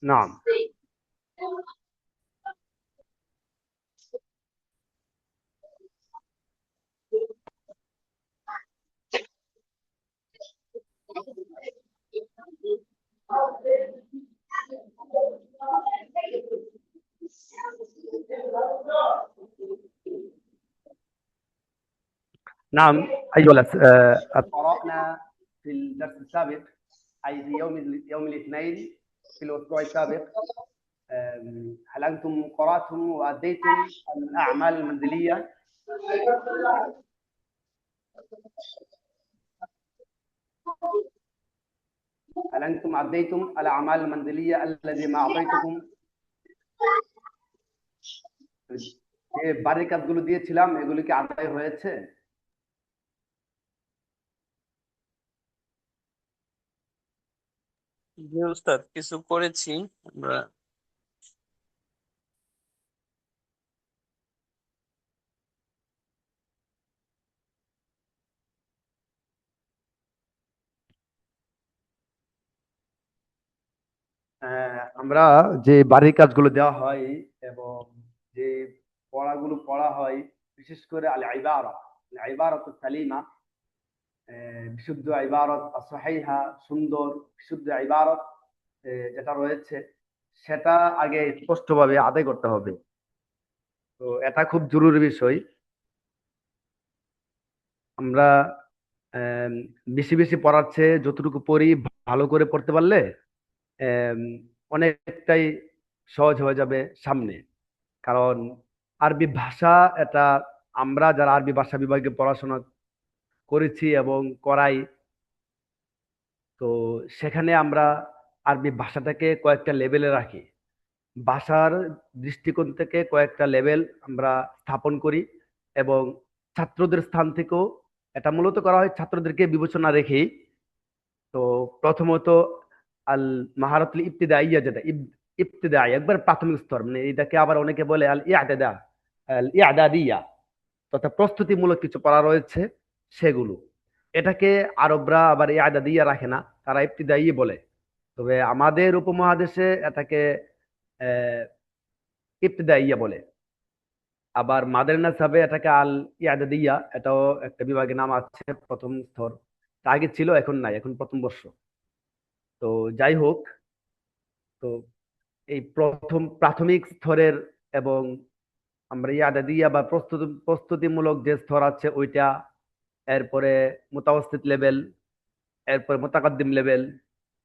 نعم. نعم أيها قرأنا في الدرس السابق، أي في يوم الاثنين في الأسبوع السابق. هل أنتم قرأتم وأديتم الأعمال المنزلية؟ هل أنتم أديتم الأعمال المنزلية الذي ما أعطيتكم؟ যে বাড়ির কাজগুলো দিয়েছিলাম এগুলি কি আদায় হয়েছে? জি ওস্তাদ, কিছু করেছি আমরা। আমরা যে বাড়ির কাজগুলো দেওয়া হয় এবং যে পড়াগুলো পড়া হয়, বিশেষ করে আল ইবারা, ইবারাত সালিমা, বিশুদ্ধ ইবারত সহিহা, সুন্দর বিশুদ্ধ ইবারত যেটা রয়েছে সেটা আগে স্পষ্টভাবে আদায় করতে হবে। তো এটা খুব জরুরি বিষয়। আমরা আম, বেশি বেশি পড়ার চেয়ে যতটুকু পড়ি ভালো করে পড়তে পারলে আম, অনেকটাই সহজ হয়ে যাবে সামনে। কারণ আরবি ভাষা এটা, আমরা যারা আরবি ভাষা বিভাগে পড়াশোনা করেছি এবং করাই, তো সেখানে আমরা আরবি ভাষাটাকে কয়েকটা লেভেলে রাখি। ভাষার দৃষ্টিকোণ থেকে কয়েকটা লেভেল আমরা স্থাপন করি এবং ছাত্রদের স্থান থেকেও এটা মূলত করা হয় ছাত্রদেরকে বিবেচনা রেখেই। তো প্রথমত আল মাহারাতুল ইবতিদাইয়া, যেটা ইবতিদাই একবার প্রাথমিক স্তর, মানে এটাকে আবার অনেকে বলে আল ইয়াদাদিয়া, তথা প্রস্তুতিমূলক কিছু পড়া রয়েছে সেগুলো। এটাকে আরবরা আবার ইয়াদাদিয়া রাখে না, তারা ইবতিদাই বলে। তবে আমাদের উপমহাদেশে এটাকে আহ ইবতিদাইয়া বলে। আবার মাদারিনা সাবে এটাকে আল ইয়াদাদিয়া, এটাও একটা বিভাগের নাম আছে, প্রথম স্তর। তা আগে ছিল, এখন নাই, এখন প্রথম বর্ষ। তো যাই হোক, তো এই প্রথম প্রাথমিক স্তরের এবং আমরা ইয়াদাদিয়া বা প্রস্তুতিমূলক যে স্তর আছে ওইটা, এরপরে মুতাওয়াসসিত লেভেল, এরপরে মুতাকাদ্দিম লেভেল,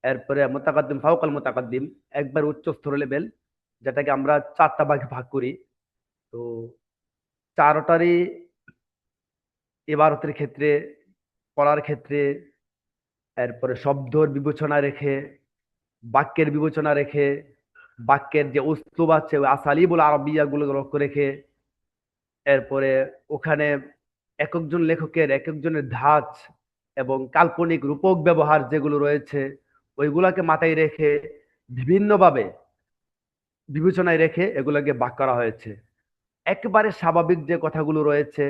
এরপরে মুতাকাদ্দিম ফাওকাল মুতাকাদ্দিম, একবার উচ্চ স্তর লেভেল, যেটাকে আমরা চারটা ভাগে ভাগ করি। তো চারটারই ইবারতের ক্ষেত্রে, পড়ার ক্ষেত্রে, এরপরে শব্দর বিবেচনা রেখে, বাক্যের বিবেচনা রেখে, বাক্যের যে উসলুব আছে ওই আসালিবুল আরবিয়া গুলো লক্ষ্য রেখে, এরপরে ওখানে এক একজন লেখকের এক একজনের ধাঁচ এবং কাল্পনিক রূপক ব্যবহার যেগুলো রয়েছে ওইগুলাকে মাথায় রেখে বিভিন্নভাবে বিবেচনায় রেখে এগুলোকে ভাগ করা হয়েছে। একেবারে স্বাভাবিক যে কথাগুলো রয়েছে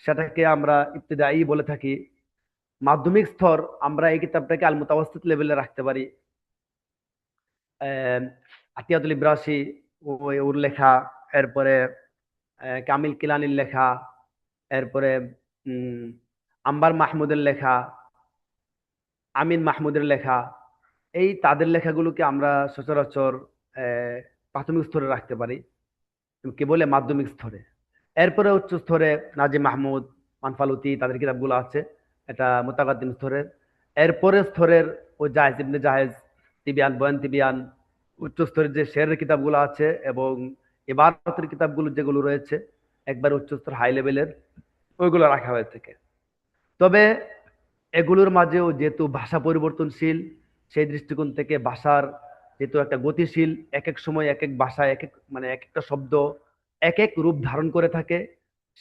সেটাকে আমরা ইবতিদায়ী বলে থাকি। মাধ্যমিক স্তর আমরা এই কিতাবটাকে আল মুতাওয়াসসিত লেভেলে রাখতে পারি। আহ, আতিয়াতুল ইব্রাসি ওর লেখা, এরপরে কামিল কিলানির লেখা, এরপরে উম আম্বার মাহমুদের লেখা, আমিন মাহমুদের লেখা, এই তাদের লেখাগুলোকে আমরা সচরাচর আহ, প্রাথমিক স্তরে রাখতে পারি, কি বলে মাধ্যমিক স্তরে। এরপরে উচ্চ স্তরে নাজিম মাহমুদ, মানফালুতি, তাদের কিতাবগুলো আছে, এটা মুতাকাদ্দিম স্তরের। এরপরে স্তরের ও জাহেজ ইবনে জাহেজ, তিবিয়ান বয়ান তিবিয়ান, উচ্চ স্তরের যে শেরের কিতাবগুলো আছে এবং ইবারতের কিতাবগুলো যেগুলো রয়েছে একবার উচ্চ স্তর হাই লেভেলের, ওইগুলো রাখা হয়ে থাকে। তবে এগুলোর মাঝেও যেহেতু ভাষা পরিবর্তনশীল, সেই দৃষ্টিকোণ থেকে ভাষার যেহেতু একটা গতিশীল, এক এক সময় এক এক ভাষায় এক এক, মানে এক একটা শব্দ এক এক রূপ ধারণ করে থাকে,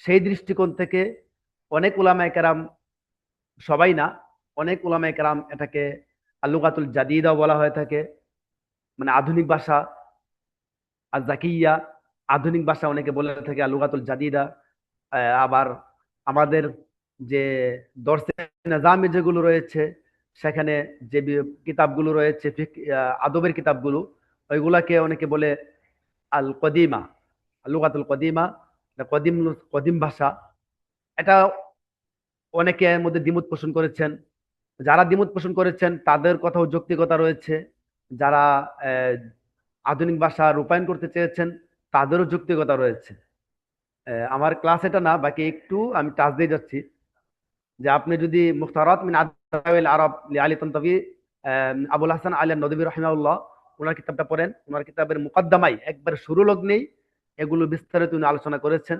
সেই দৃষ্টিকোণ থেকে অনেক উলামায়ে কেরাম, সবাই না, অনেক উলামায়ে কেরাম এটাকে আল-লুগাতুল জাদিদা বলা হয়ে থাকে, মানে আধুনিক ভাষা। আর জাকিয়া, আধুনিক ভাষা অনেকে বলে থাকে আল-লুগাতুল জাদিদা। আবার আমাদের যে দর্সে নিজামী যেগুলো রয়েছে সেখানে যে কিতাবগুলো রয়েছে, আদবের কিতাবগুলো, ওইগুলাকে অনেকে বলে আল কদিমা, লুগাতুল কদিমা, কদিম কদিম ভাষা। এটা অনেকে এর মধ্যে দ্বিমত পোষণ করেছেন। যারা দ্বিমত পোষণ করেছেন তাদের কথাও যৌক্তিকতা রয়েছে, যারা আহ, আধুনিক ভাষা রূপায়ণ করতে চেয়েছেন তাদেরও যৌক্তিকতা রয়েছে। আমার ক্লাস এটা না, বাকি একটু আমি টাচ দিয়ে যাচ্ছি। যে আপনি যদি মুখতারাত মিন আদাওয়াইল আরব লিআলি তানতাবি, আবুল হাসান আলী নদভী রাহিমাহুল্লাহ, ওনার কিতাবটা পড়েন। ওনার কিতাবের মুকদ্দমাই একবার শুরু লগ্নেই এগুলো বিস্তারিত উনি আলোচনা করেছেন।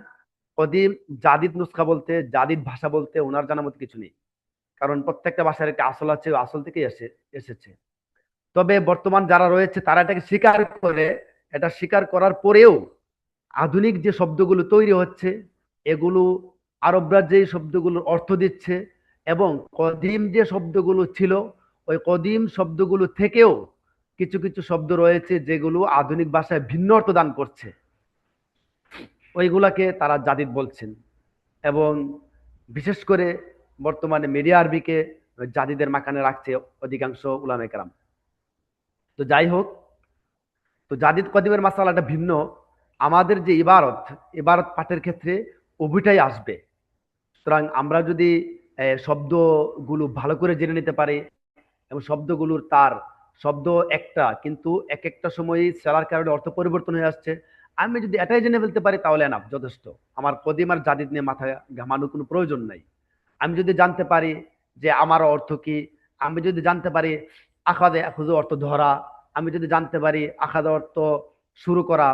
কদিম জাদিদ নুসখা বলতে, জাদিদ ভাষা বলতে ওনার জানার মতো কিছু নেই, কারণ প্রত্যেকটা ভাষার একটা আসল আছে, ওই আসল থেকেই এসেছে। তবে বর্তমান যারা রয়েছে তারা এটাকে স্বীকার করে, এটা স্বীকার করার পরেও আধুনিক যে শব্দগুলো তৈরি হচ্ছে এগুলো আরবরা যে শব্দগুলোর অর্থ দিচ্ছে, এবং কদিম যে শব্দগুলো ছিল ওই কদিম শব্দগুলো থেকেও কিছু কিছু শব্দ রয়েছে যেগুলো আধুনিক ভাষায় ভিন্ন অর্থ দান করছে, ওইগুলাকে তারা জাদিদ বলছেন। এবং বিশেষ করে বর্তমানে মিডিয়া আরবিকে জাদিদের মাকানে রাখছে অধিকাংশ উলামায়ে কেরাম। তো যাই হোক, তো জাদিদ কদিমের মাসালাটা ভিন্ন। আমাদের যে ইবারত, ইবারত পাঠের ক্ষেত্রে উভয়টাই আসবে। সুতরাং আমরা যদি শব্দগুলো ভালো করে জেনে নিতে পারি, এবং শব্দগুলোর তার শব্দ একটা কিন্তু এক একটা সময় সেলার কারণে অর্থ পরিবর্তন হয়ে আসছে, আমি যদি এটাই জেনে ফেলতে পারি তাহলে এনাফ, যথেষ্ট। আমার কদিম আর জাদিদ নিয়ে মাথা ঘামানোর কোনো প্রয়োজন নাই। আমি যদি জানতে পারি যে আমার অর্থ কি, আমি যদি জানতে পারি আখাদে খুঁজে অর্থ ধরা, আমি যদি জানতে পারি আখাদে অর্থ শুরু করা,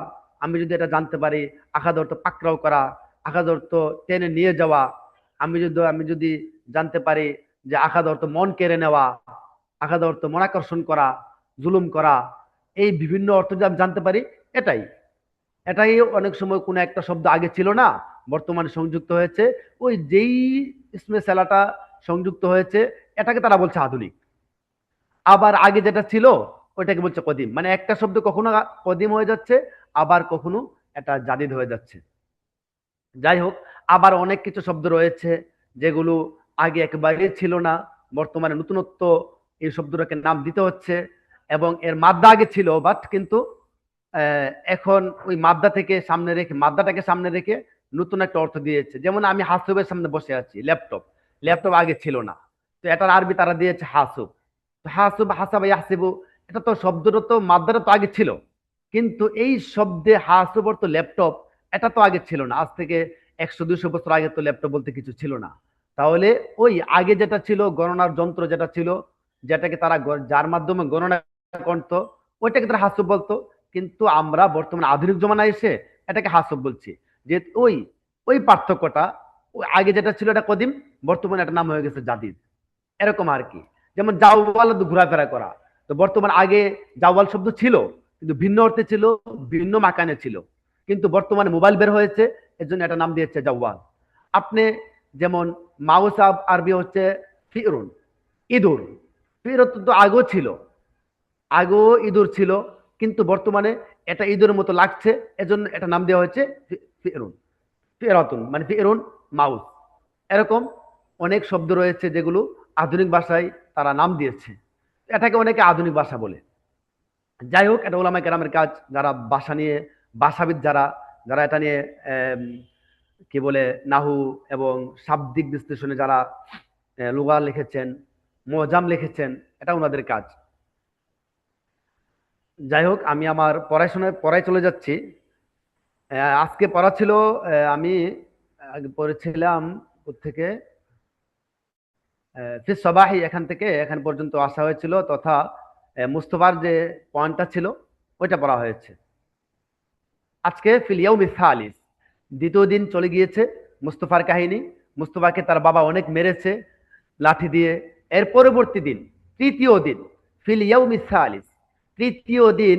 আমি যদি এটা জানতে পারি আখাদে অর্থ পাকড়াও করা, আখাদে অর্থ টেনে নিয়ে যাওয়া, আমি যদি জানতে পারি যে আখাদে অর্থ মন কেড়ে নেওয়া, আখাদে অর্থ মনাকর্ষণ করা, জুলুম করা, এই বিভিন্ন অর্থ যদি আমি জানতে পারি, এটাই এটাই অনেক সময় কোনো একটা শব্দ আগে ছিল না, বর্তমানে সংযুক্ত হয়েছে, ওই যেই ইসমে সেলাটা সংযুক্ত হয়েছে এটাকে তারা বলছে আধুনিক। আবার আগে যেটা ছিল ওইটাকে বলছে কদিম। মানে একটা শব্দ কখনো কদিম হয়ে যাচ্ছে, আবার কখনো এটা জাদিদ হয়ে যাচ্ছে। যাই হোক, আবার অনেক কিছু শব্দ রয়েছে যেগুলো আগে একেবারে ছিল না, বর্তমানে নতুনত্ব এই শব্দটাকে নাম দিতে হচ্ছে। এবং এর মাদ্দা আগে ছিল, বাট কিন্তু এখন ওই মাদ্দা থেকে সামনে রেখে, মাদ্দাটাকে সামনে রেখে নতুন একটা অর্থ দিয়েছে। যেমন আমি হাসুবের সামনে বসে আছি, ল্যাপটপ, ল্যাপটপ আগে ছিল না, তো এটার আরবি তারা দিয়েছে হাসুব। তো হাসুব, হাসাবা ইয়াহসিবু, এটা তো শব্দটা তো মাদ্দাটা তো আগে ছিল, কিন্তু এই শব্দে হাসুব অর্থ ল্যাপটপ, এটা তো আগে ছিল না। আজ থেকে 100-200 বছর আগে তো ল্যাপটপ বলতে কিছু ছিল না। তাহলে ওই আগে যেটা ছিল, গণনার যন্ত্র যেটা ছিল, যেটাকে তারা যার মাধ্যমে গণনা করতো, ওইটাকে তারা হাসুব বলতো। কিন্তু আমরা বর্তমানে আধুনিক জমানায় এসে এটাকে হাসব বলছি। যে ওই ওই পার্থক্যটা, ওই আগে যেটা ছিল এটা কদিম, বর্তমানে একটা নাম হয়ে গেছে জাদিদ, এরকম আর কি। যেমন জাওয়াল ঘোরাফেরা করা, তো বর্তমান আগে জাওয়াল শব্দ ছিল কিন্তু ভিন্ন অর্থে ছিল, ভিন্ন মাকানে ছিল, কিন্তু বর্তমানে মোবাইল বের হয়েছে, এর জন্য এটা নাম দিয়েছে জাওয়াল। আপনি যেমন মাউস আরবি হচ্ছে ফিরুন, ইঁদুর। ফিরত তো আগেও ছিল, আগেও ইঁদুর ছিল, কিন্তু বর্তমানে এটা ইঁদুরের মতো লাগছে, এজন্য এটা নাম দেওয়া হয়েছে ফিরুন, ফিরাতুন মানে ফিরুন মাউস। এরকম অনেক শব্দ রয়েছে যেগুলো আধুনিক ভাষায় তারা নাম দিয়েছে, এটাকে অনেকে আধুনিক ভাষা বলে। যাই হোক, এটা ওলামায়ে কেরামের কাজ, যারা ভাষা নিয়ে, ভাষাবিদ যারা, যারা এটা নিয়ে কি বলে নাহু এবং শাব্দিক বিশ্লেষণে যারা লুগা লিখেছেন, মোজাম লিখেছেন, এটা ওনাদের কাজ। যাই হোক, আমি আমার পড়ায় চলে যাচ্ছি। আজকে পড়া ছিল, আমি আগে পড়েছিলাম থেকে ফিস সবাহি, এখান থেকে এখান পর্যন্ত আসা হয়েছিল, তথা মুস্তফার যে পয়েন্টটা ছিল ওইটা পড়া হয়েছে। আজকে ফিল ইয়াউমি সালিস, দ্বিতীয় দিন চলে গিয়েছে। মুস্তফার কাহিনী, মুস্তফাকে তার বাবা অনেক মেরেছে লাঠি দিয়ে। এর পরবর্তী দিন, তৃতীয় দিন, ফিল ইয়াউমি সালিস, তৃতীয় দিন,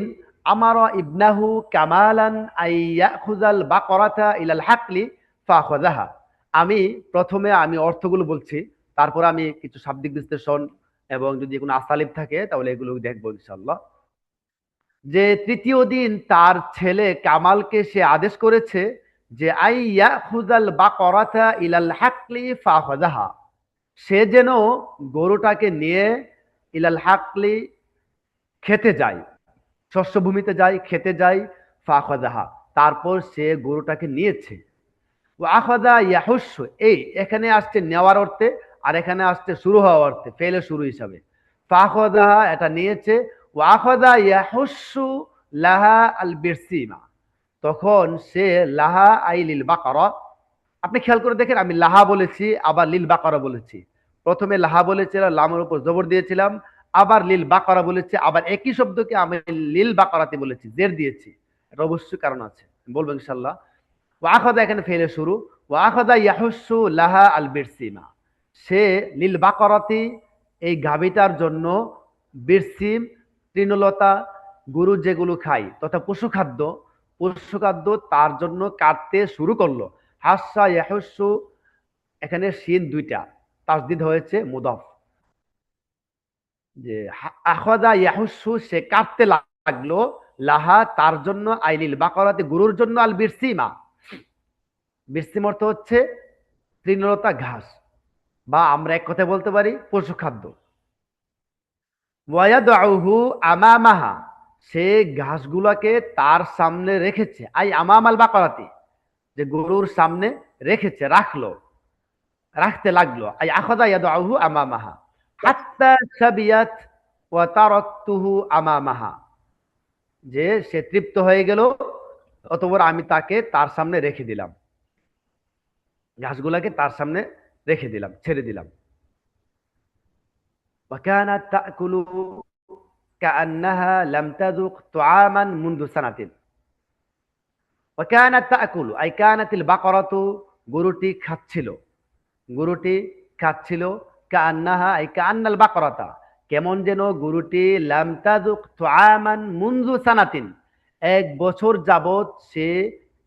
আমারা ইবনাহু কামালান আইয়াখুযাল বাকরাতা ইলাল হাকলি ফাখাযাহা। আমি প্রথমে আমি অর্থগুলো বলছি, তারপর আমি কিছু শাব্দিক বিশ্লেষণ এবং যদি কোনো আসালিব থাকে তাহলে এগুলো দেখবো ইনশাআল্লাহ। যে তৃতীয় দিন তার ছেলে কামালকে সে আদেশ করেছে যে আইয়া খুজাল বা করাতা ইলাল হাকলি ফাখাযাহা, সে যেন গরুটাকে নিয়ে ইলাল হাকলি খেতে যায়। শস্যভূমিতে যায়, খেতে যায়, ফাখাযাহা, তারপর সে গরুটাকে নিয়েছে। ওয়া আখাযা ইয়াহুসসু, এই এখানে আসছে নেওয়ার অর্থে, আর এখানে আসছে শুরু হওয়ার অর্থে, ফেলে শুরু হিসাবে। ফাখাযাহা এটা নিয়েছে, ওয়া আখাযা ইয়াহুসসু লাহা আল বিরসিমা, তখন সে লাহা আই লিল বাকারা, আপনি খেয়াল করে দেখেন আমি লাহা বলেছি আবার লিল বাকারা বলেছি। প্রথমে লাহা বলেছিলাম, লামের উপর জবর দিয়েছিলাম, আবার লিল বাকারা বলেছি, আবার একই শব্দকে আমি লিল বাকারাতে বলেছি, জের দিয়েছি। এটা অবশ্যই কারণ আছে, বলবো ইনশাল্লাহ। ওয়াখাদা এখানে ফেলে শুরু, ওয়াখাদা ইয়াহুসু লাহা আল বিরসিমা, সে লিল বাকারাতি এই গাভীটার জন্য, বিরসিম তৃণলতা, গরু যেগুলো খায় তথা পশুখাদ্য, পশুখাদ্য তার জন্য কাটতে শুরু করলো। হাসা ইয়াহুসু, এখানে শিন দুইটা, তাসদিদ হয়েছে মুদাফ, যে আখাদা ইয়াহুসু সে কাটতে লাগলো, লাহা তার জন্য, আইলিল বাকারাতে গরুর জন্য, আল বিরসিমা, বিরসিম অর্থ হচ্ছে তৃণলতা ঘাস, বা আমরা এক কথা বলতে পারি পশু খাদ্য। ওয়ায়াদউহু আমামাহা, সে ঘাসগুলাকে তার সামনে রেখেছে, আই আমামাল বাকারাতি, যে গরুর সামনে রেখেছে, রাখলো, রাখতে লাগলো, আই আখাযা ইয়াদউহু আমামাহা হাত্তা সাবিয়াত ওয়া তারাকতুহু আমামাহা, যে সে তৃপ্ত হয়ে গেল, অতঃপর আমি তাকে তার সামনে রেখে দিলাম, ঘাসগুলাকে তার সামনে রেখে দিলাম, ছেড়ে দিলাম। وكانت تأكل كأنها لم تذق طعاما منذ سنة। وكانت تأكل أي كانت البقرة، গরুটি খাচ্ছিল, গরুটি খাচ্ছিল, কান্নাহা আই কান্নাল বাকরাতা, কেমন যেন গরুটি লাম তাযুক তুআমান মুনযু সানাতিন, এক বছর যাবত সে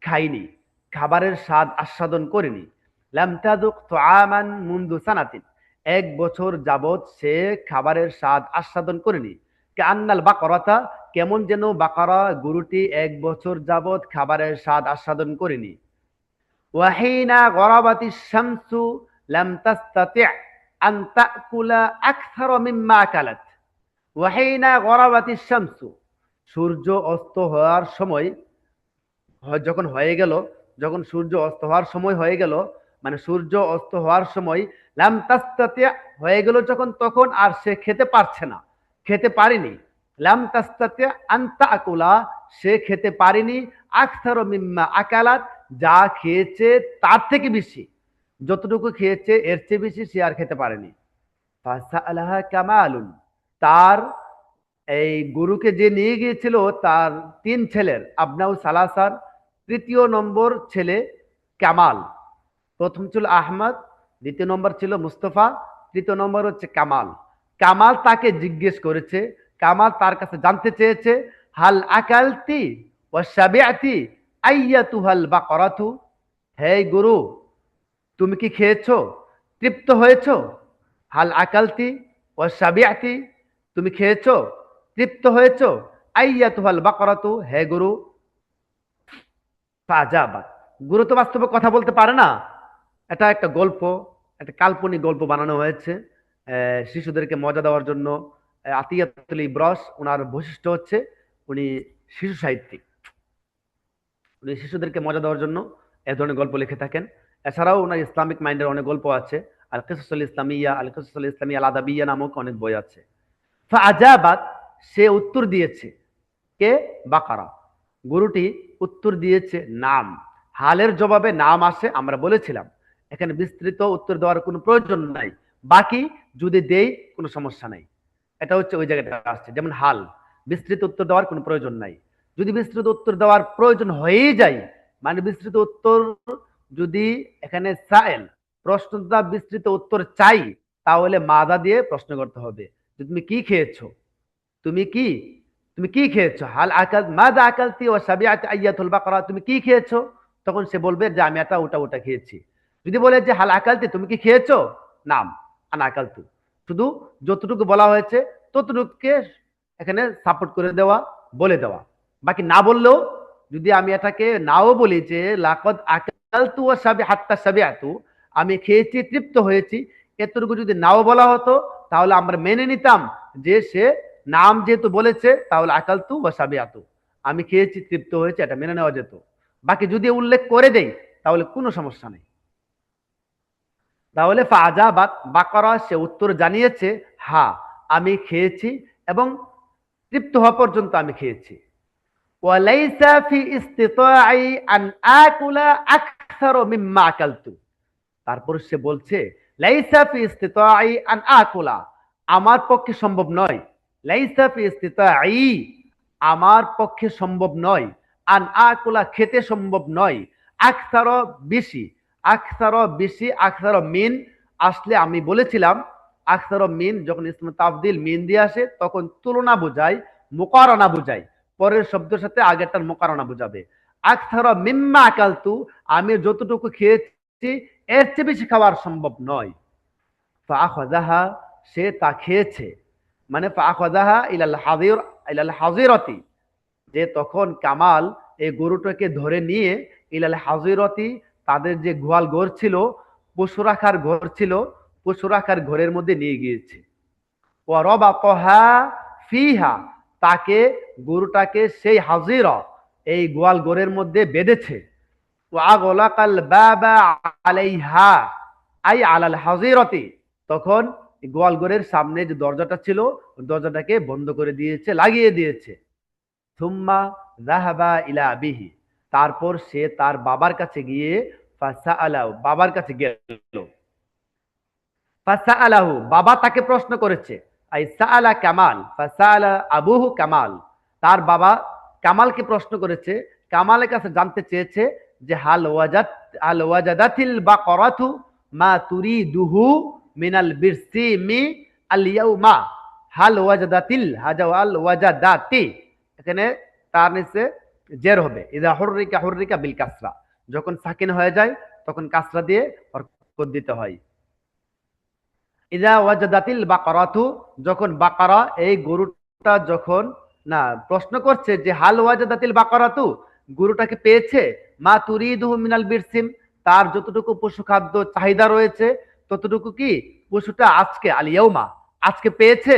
খায়নি, খাবারের স্বাদ আস্বাদন করেনি। লাম তাযুক তুআমান মুনযু সানাতিন, এক বছর যাবত সে খাবারের স্বাদ আস্বাদন করেনি। কান্নাল বাকরাতা, কেমন যেন বাকারা গরুটি এক বছর যাবত খাবারের স্বাদ আস্বাদন করেনি। ওয়াহিনা গরাবাতিশ শামসু লাম তাস্তাতি' আন তাকুলা আকথার মিম্মা আকালাত। ওয়াহিনা গরাবাতিশ শামসু, সূর্য অস্ত হওয়ার সময়, যখন হয়ে গেল, যখন সূর্য অস্ত হওয়ার সময় হয়ে গেল, মানে সূর্য অস্ত হওয়ার সময়, লাম তাস্তাতি' হয়ে গেল যখন, তখন আর সে খেতে পারছে না, খেতে পারেনি। লাম তাস্তাতি' আন তাকুলা, সে খেতে পারেনি, আকথার মিম্মা আকালাত, যা খেয়েছে তার থেকে বেশি, যতটুকু খেয়েছে এর চেয়ে বেশি সে আর খেতে পারেনি। ফাসালাহা কামালুন, তার এই গরুকে যে নিয়ে গিয়েছিল তার তিন ছেলের, আবনাউ সালাসার তৃতীয় নম্বর ছেলে কামাল, প্রথম ছিল আহমদ, দ্বিতীয় নম্বর ছিল মুস্তফা, তৃতীয় নম্বর হচ্ছে কামাল। কামাল তাকে জিজ্ঞেস করেছে, কামাল তার কাছে জানতে চেয়েছে, হাল আকালতি ওয়া শাবিআতি আইয়াতুহাল বাকরাতু, হে গুরু তুমি কি খেয়েছো, তৃপ্ত হয়েছো? হাল আকালতি ওয়া শাবিআতি, তুমি খেয়েছো, তৃপ্ত হয়েছো? আইয়াতুহাল বাকরাতু, হে গুরু। ফাজাবাত, গুরু তো বাস্তবে কথা বলতে পারে না, এটা একটা গল্প, একটা কাল্পনিক গল্প বানানো হয়েছে শিশুদেরকে মজা দেওয়ার জন্য। আতিয়াতুল ইব্রাস ওনার বৈশিষ্ট্য হচ্ছে উনি শিশু সাহিত্যিক, উনি শিশুদেরকে মজা দেওয়ার জন্য এ ধরনের গল্প লিখে থাকেন। এছাড়াও ওনার ইসলামিক মাইন্ডের অনেক গল্প আছে, আল কিসাসুল ইসলামিয়া, আল কিসাসুল ইসলামিয়া আল আদাবিয়া নামক অনেক বই আছে। ফাজাবাত, সে উত্তর দিয়েছে, কে? বাকারা, গরুটি উত্তর দিয়েছে নাম। হালের জবাবে নাম আসে, আমরা বলেছিলাম এখানে বিস্তৃত উত্তর দেওয়ার কোনো প্রয়োজন নাই, বাকি যদি দেই কোনো সমস্যা নাই, এটা হচ্ছে ওই জায়গাটা আসছে। যেমন হাল, বিস্তৃত উত্তর দেওয়ার কোনো প্রয়োজন নাই, যদি বিস্তৃত উত্তর দেওয়ার প্রয়োজন হয়েই যায়, মানে বিস্তৃত উত্তর যদি এখানে সায়েল প্রশ্নটা বিস্তৃত উত্তর চাই, তাহলে মাদা দিয়ে প্রশ্ন করতে হবে যে তুমি কি খেয়েছো, তুমি কি, তুমি কি খেয়েছো? হাল আকাল মাদা আকালতি ওয়া সাবিআত আইয়াতুল বাকরা, তুমি কি খেয়েছো? তখন সে বলবে যে আমি এটা ওটা ওটা খেয়েছি। যদি বলে যে হাল আকালতি, তুমি কি খেয়েছো? নাম, আনা আকালতু, শুধু যতটুকু বলা হয়েছে ততটুকুকে এখানে সাপোর্ট করে দেওয়া, বলে দেওয়া। বাকি না বললেও, যদি আমি এটাকে নাও বলি যে লাকাদ আকালতু ওয়া সাবি হাত্তা সাবিআতু, আমি খেয়েছি, তৃপ্ত হয়েছি, এতটুকু যদি নাও বলা হতো, তাহলে আমরা মেনে নিতাম যে সে নাম যেহেতু বলেছে তাহলে আকালতু ওয়া সাবিআতু, আমি খেয়েছি, তৃপ্ত হয়েছে, এটা মেনে নেওয়া যেত। বাকি যদি উল্লেখ করে দেই তাহলে কোনো সমস্যা নেই। তাহলে ফাজাবাত বাকারা, সে উত্তর জানিয়েছে, হ্যাঁ আমি খেয়েছি এবং তৃপ্ত হওয়া পর্যন্ত আমি খেয়েছি। ওয়ালাইসা ফি ইস্তিতাই আন আকুলা আকসার মিম্মা আকালতু, তারপর সে বলছে লাইসা ফি ইস্তিতাই আন আকুলা, আমার পক্ষে সম্ভব নয়, লাইসা ফি ইস্তিতাই, আমার পক্ষে সম্ভব নয়, আন আকুলা, খেতে সম্ভব নয়, আকসার বেশি, আকসার বেশি, আকসার মিন আসলে আমি বলেছিলাম আকসার মিন যখন ইসমে তাফদিল মিন দিয়ে আসে তখন তুলনা বোঝায়, মুকারনা বোঝায়, পরের শব্দের সাথে আগেরটার মুকারনা বোঝাবে। আকসার মিম্মা আকালতু, আমি যতটুকু খেয়েছি এর চেয়ে বেশি খাওয়ার সম্ভব নয়। ফাআখাযাহা, সে তা খেয়েছে, মানে ফাআখাযাহা ইলাল হাজিরতি, যে তখন কামাল এই গরুটাকে ধরে নিয়ে ইলাল হাজিরতি, তাদের যে গোয়াল ঘর ছিল, পশু রাখার ঘর ছিল, পশু রাখার ঘরের মধ্যে নিয়ে গিয়েছে। ওয়া রাবাতাহা ফিহা, তাকে, গরুটাকে সেই হাজিরা, এই গোয়াল ঘরের মধ্যে বেঁধেছে। ওয়া আগলাকাল বাবা আলাইহা, আই আলাল হাজিরতি, তখন গোয়ালঘরের সামনে যে দরজাটা ছিল দরজাটাকে বন্ধ করে দিয়েছে, লাগিয়ে দিয়েছে। থুম্মা যাহাবা ইলা আবিহি, তারপর সে তার বাবার কাছে গিয়ে ফাসাআলাহু, বাবার কাছে গেল। ফাসাআলাহু, বাবা তাকে প্রশ্ন করেছে। আই সাআলা কামাল, ফাসাআলা আবুহু কামাল, তার বাবা কামালকে প্রশ্ন করেছে, কামালের কাছে জানতে চেয়েছে যে হাল ওয়াজাদাতিল বাকরাতু মা তুরিদুহু মিনাল বিরসিমি আল ইয়াউমা, হাল ওয়াজাদাতিল, হাজাওয়াল ওয়াজাদাতি, এখানে তার নিচে জের হবে, ইদা হুররিকা হুররিকা বিল কাসরা, যখন সাকিন হয়ে যায় তখন কাসরা দিয়ে হরকত দিতে হয়। ইদা ওয়াজাদাতিল বাকারাতু, যখন বাকারা, এই গরুটা যখন, না, প্রশ্ন করছে যে হাল ওয়াজাদাতিল বাকারাতু, গরুটাকে পেয়েছে, মা তুরিদুহু মিনাল বিরসিম, তার যতটুকু পশু খাদ্য চাহিদা রয়েছে ততটুকু কি পশুটা আজকে আল ইয়াউমা, আজকে পেয়েছে,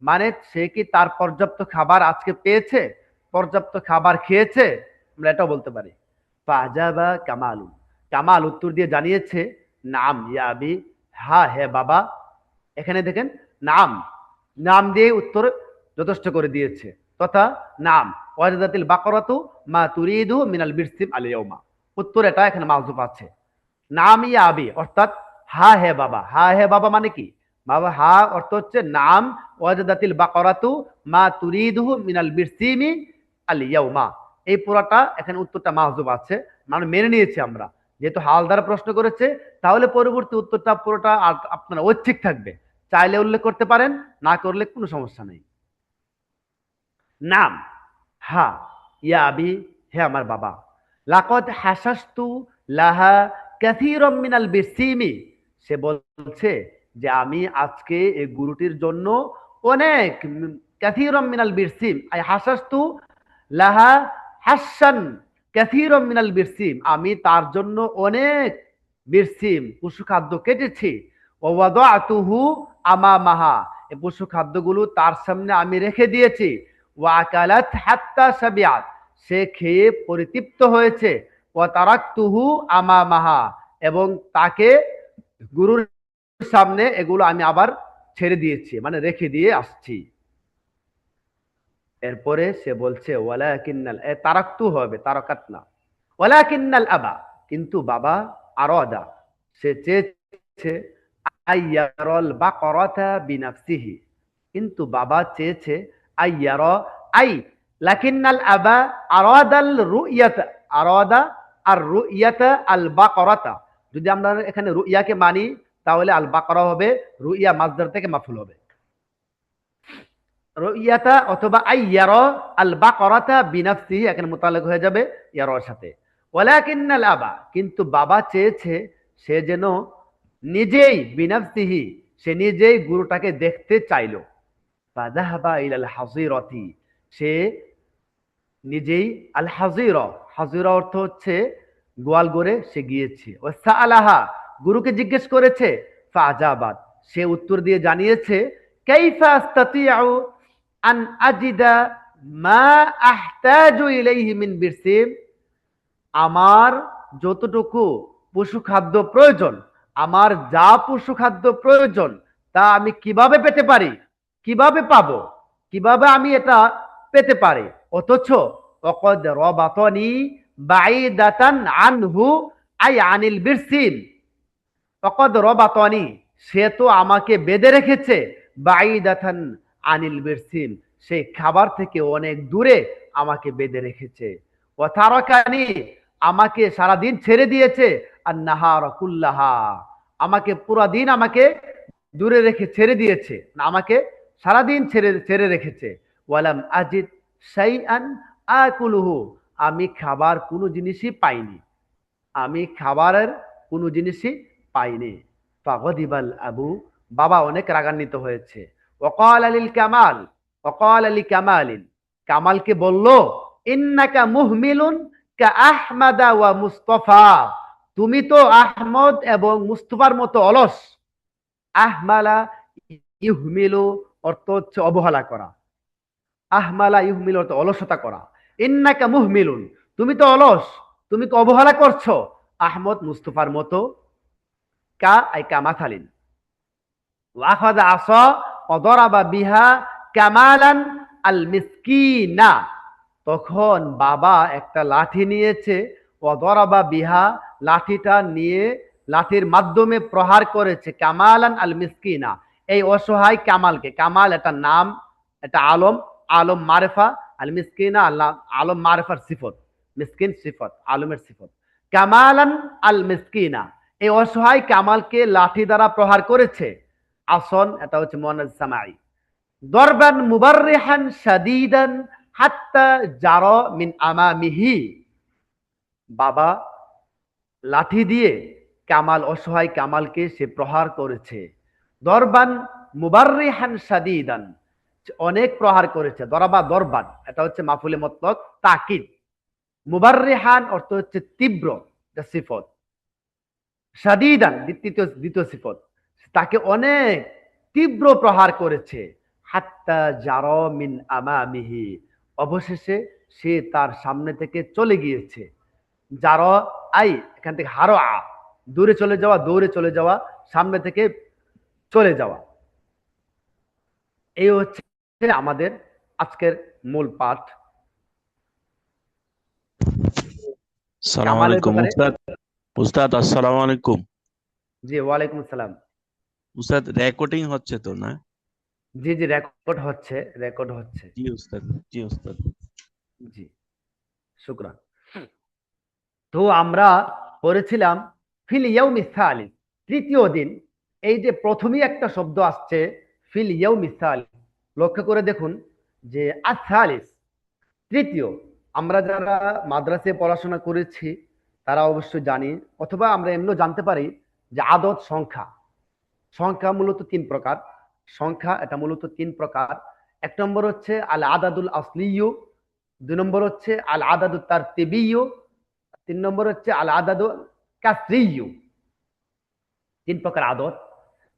মানে সে কি তার পর্যাপ্ত খাবার আজকে পেয়েছে, পর্যাপ্ত খাবার খেয়েছে, আমরা এটাও বলতে পারি। ফাজাবা কামালু, কামাল উত্তর দিয়ে জানিয়েছে, নাম ইয়া আবি, হ্যাঁ হে বাবা। এখানে দেখেন নাম, নাম দিয়ে উত্তর যথেষ্ট করে দিয়েছে, তথা নাম ওয়াজাদাতিল বাকরাতু মা তুরিদু মিনাল বিরসিম আল ইয়াউমা, উত্তর এটা এখানে মাহযুফ আছে। নাম ইয়া আবি অর্থাৎ হা হে বাবা, হা হে বাবা মানে কি, বাবা, হা অর্থ হচ্ছে নাম ওয়াজাদাতিল বাকরাতু মা তুরিদু মিনাল বিরসিমি আল ইয়াউমা, এই পুরাটা এখানে উত্তরটা মাহযুফ আছে, মানে মেনে নিয়েছি আমরা, যেহেতু হাল দ্বারা প্রশ্ন করেছে তাহলে পরবর্তী উত্তরটা পুরোটা আপনার ঐচ্ছিক থাকবে, চাইলে উল্লেখ করতে পারেন, না করলে কোনো সমস্যা নেই। নাম, হা, ইয়া আবি, হে আমার বাবা। লাকদ হাসাস্তু লাহা কাসীরাম মিনাল বিসিমি, সে বলছে যে আমি আজকে এই গুরুটির জন্য অনেক, কাসীরাম মিনাল বিরসিম, আই হাসাস্তু লাহা হাসান কাসীরাম মিনাল বিরসিম, আমি তার জন্য অনেক বিরসিম পশু খাদ্য কেটেছি। ওয়াদাতুহু আমামাহা, এই পশু খাদ্যগুলো তার সামনে আমি রেখে দিয়েছি। ওয়াকালাত হাত্তা সাবিআত, সে খেয়ে পরিতৃপ্ত হয়েছে। ওয়া তারাকতুহু আমামাহা, এবং তাকে, গুরুর সামনে এগুলো আমি আবার ছেড়ে দিয়েছি, মানে রেখে দিয়ে আসছি। এরপরে সে বলছে ওয়ালাকিন্নাল, তারাকতু হবে, তারাকাত না, ওয়ালাকিন্নাল আবা, কিন্তু বাবা, আরাদা, সে চেয়েছে, আইয়ারল বাকরাতা বিনাফসিহি, কিন্তু বাবা চেয়েছে, আইয়ার, আই, লাকিন্নাল আবা আরাদাল রুইয়াতা, আরাদা আর রুইয়াতা আল বাকরাতা, যদি আমরা এখানে রুইয়াকে মানি তাহলে আল বাকরা হবে, রুইয়া মাসদার থেকে মাফুল হবে, রুইয়াতা অথবা আইয়ারা আল বাকরাতা বিনাফসিহি, এখানে মুতাল্লিক হয়ে যাবে ইয়ারার সাথে। ওয়ালাকিন্নাল আবা, কিন্তু বাবা চেয়েছে সে যেন নিজেই, বিনাফসিহি, সে নিজেই গুরুটাকে দেখতে চাইলো। ফাযাহাবা ইলাল হাযিরাতি, সে নিজেই, আল হাযিরা, হাযিরা অর্থ হচ্ছে গোয়াল ঘরে সে গিয়েছে। ওয়াসাআলাহা, গুরুকে জিজ্ঞেস করেছে। ফাজাবাত, সে উত্তর দিয়ে জানিয়েছে, কাইফা আস্তাতিউ আন আজিদা মা আহতাজু ইলাইহি মিন বিরসিম, আমার যতটুকু পশু খাদ্য প্রয়োজন, আমার যা পশু খাদ্য প্রয়োজন তা আমি কিভাবে পেতে পারি, কিভাবে পাবো, কিভাবে আমি এটা পেতে পারি, অথচ অকদ রবাতনি বাইদাতান আনহু আই আনিল বিরসিন, অকদ রবাতনি, সে তো আমাকে বেঁধে রেখেছে, বাইদাতান আনিল বিরসিন, সেই খাবার থেকে অনেক দূরে আমাকে বেঁধে রেখেছে, ও তারাকানি, আমাকে সারাদিন ছেড়ে দিয়েছে, আর নাহার কুল্লাহা, আমাকে পুরা দিন আমাকে দূরে রেখে ছেড়ে দিয়েছে, না আমাকে সারাদিন ছেড়ে ছেড়ে রেখেছে। ওয়ালাম আজিদ শাইআন আকুলুহু, আমি খাবার কোনো জিনিসই পাইনি, আমি খাবারের কোনো জিনিসই পাইনি। ফাগদিবাল আবু, বাবা অনেক রাগান্বিত হয়েছে। ওয়াকাল আলিল কামাল, ওয়াকাল আলী কামালিন, কামালকে বলল, ইন্নাকা মুহমিলুন কা আহমাদা ওয়া মুস্তাফা, তুমি তো আহমদ এবং মুস্তফার মতো অলস। আহমালা ইহমিলু অর্থ হচ্ছে অবহেলা করা, আহমালা ইহমিলু অর্থ অলসতা করা। ইন্নাকা মুহমিলুন, তুমি তো অলস, তুমি তো অবহেলা করছো আহমদ মুস্তফার মতো। কা আই কামাথালিন, ওয়াখাযা আসা ওয়াদারাবা বিহা কামালান আল মিসকিনা, তখন বাবা একটা লাঠি নিয়েছে, ওয়াদারাবা বিহা, লাঠিটা নিয়ে লাঠির মাধ্যমে প্রহার করেছে কামালান আল মিসকিনা, এই অসহায় কামালকে। কামাল এটা নাম, এটা আলম, আলম মারেফা, আল মিসকিনা আল্লাহ আলম মারেফার সিফত, মিসকিন সিফত, আলমের সিফত। কামালান আল মিসকিনা, এই অসহায় কামালকে লাঠি দ্বারা প্রহার করেছে। আসন এটা হচ্ছে মুয়ান্নাস সামাই। দরবান মুবাররিহান শাদীদান হাত্তা জারা মিন আমামিহি, বাবা লাঠি দিয়ে কামাল, অসহায় কামালকে সে প্রহার করেছে। দরবান মুবাররিহান শাদীদান, অনেক প্রহার করেছে। দরবা দরবান এটা হচ্ছে মাফুলে মুতলাক তাকিদ, মুবাররিহান অর্থ হচ্ছে তীব্র, এটা সিফত। শাদীদান দ্বিতীয় দ্বিতীয় সিফত, তাকে অনেক তীব্র প্রহার করেছে। হাত্তা জারা মিন আমামিহি, অবশেষে সে তার সামনে থেকে চলে গিয়েছে। জারা আই এখান থেকে হারো আ, দূরে চলে যাওয়া, দৌড়ে চলে যাওয়া, সামনে থেকে চলে যাওয়া। এই হচ্ছে আমাদের আজকের মূল পাঠ সালাম কামালের আলাইকুম ব্যাপারে। উস্তাদ। উস্তাদ আসসালামু আলাইকুম। জি ওয়ালাইকুম আসসালাম। উস্তাদ রেকর্ডিং হচ্ছে তো না? জি জি রেকর্ড হচ্ছে, রেকর্ড হচ্ছে। জি উস্তাদ, জি উস্তাদ। জি শুকরান। তো আমরা পড়েছিলাম ফিল ইয়াউমি সালিস, তৃতীয় দিন। এই যে প্রথমেই একটা শব্দ আসছে ফিল ইয়াউমি সালিস, লক্ষ্য করে দেখুন যে আসালিস তৃতীয়। আমরা যারা মাদ্রাসায় পড়াশোনা করেছি তারা অবশ্যই জানি, অথবা আমরা এমনিও জানতে পারি যে আদত সংখ্যা, সংখ্যা মূলত তিন প্রকার। সংখ্যা এটা মূলত তিন প্রকার। এক নম্বর হচ্ছে আল আদাদুল আসলিয়ু, দুই নম্বর হচ্ছে আল আদাদুত তারতিবিয়ু, তিন নম্বর হচ্ছে আল আদাদু কাসরিয়ু। তিন প্রকার আদত।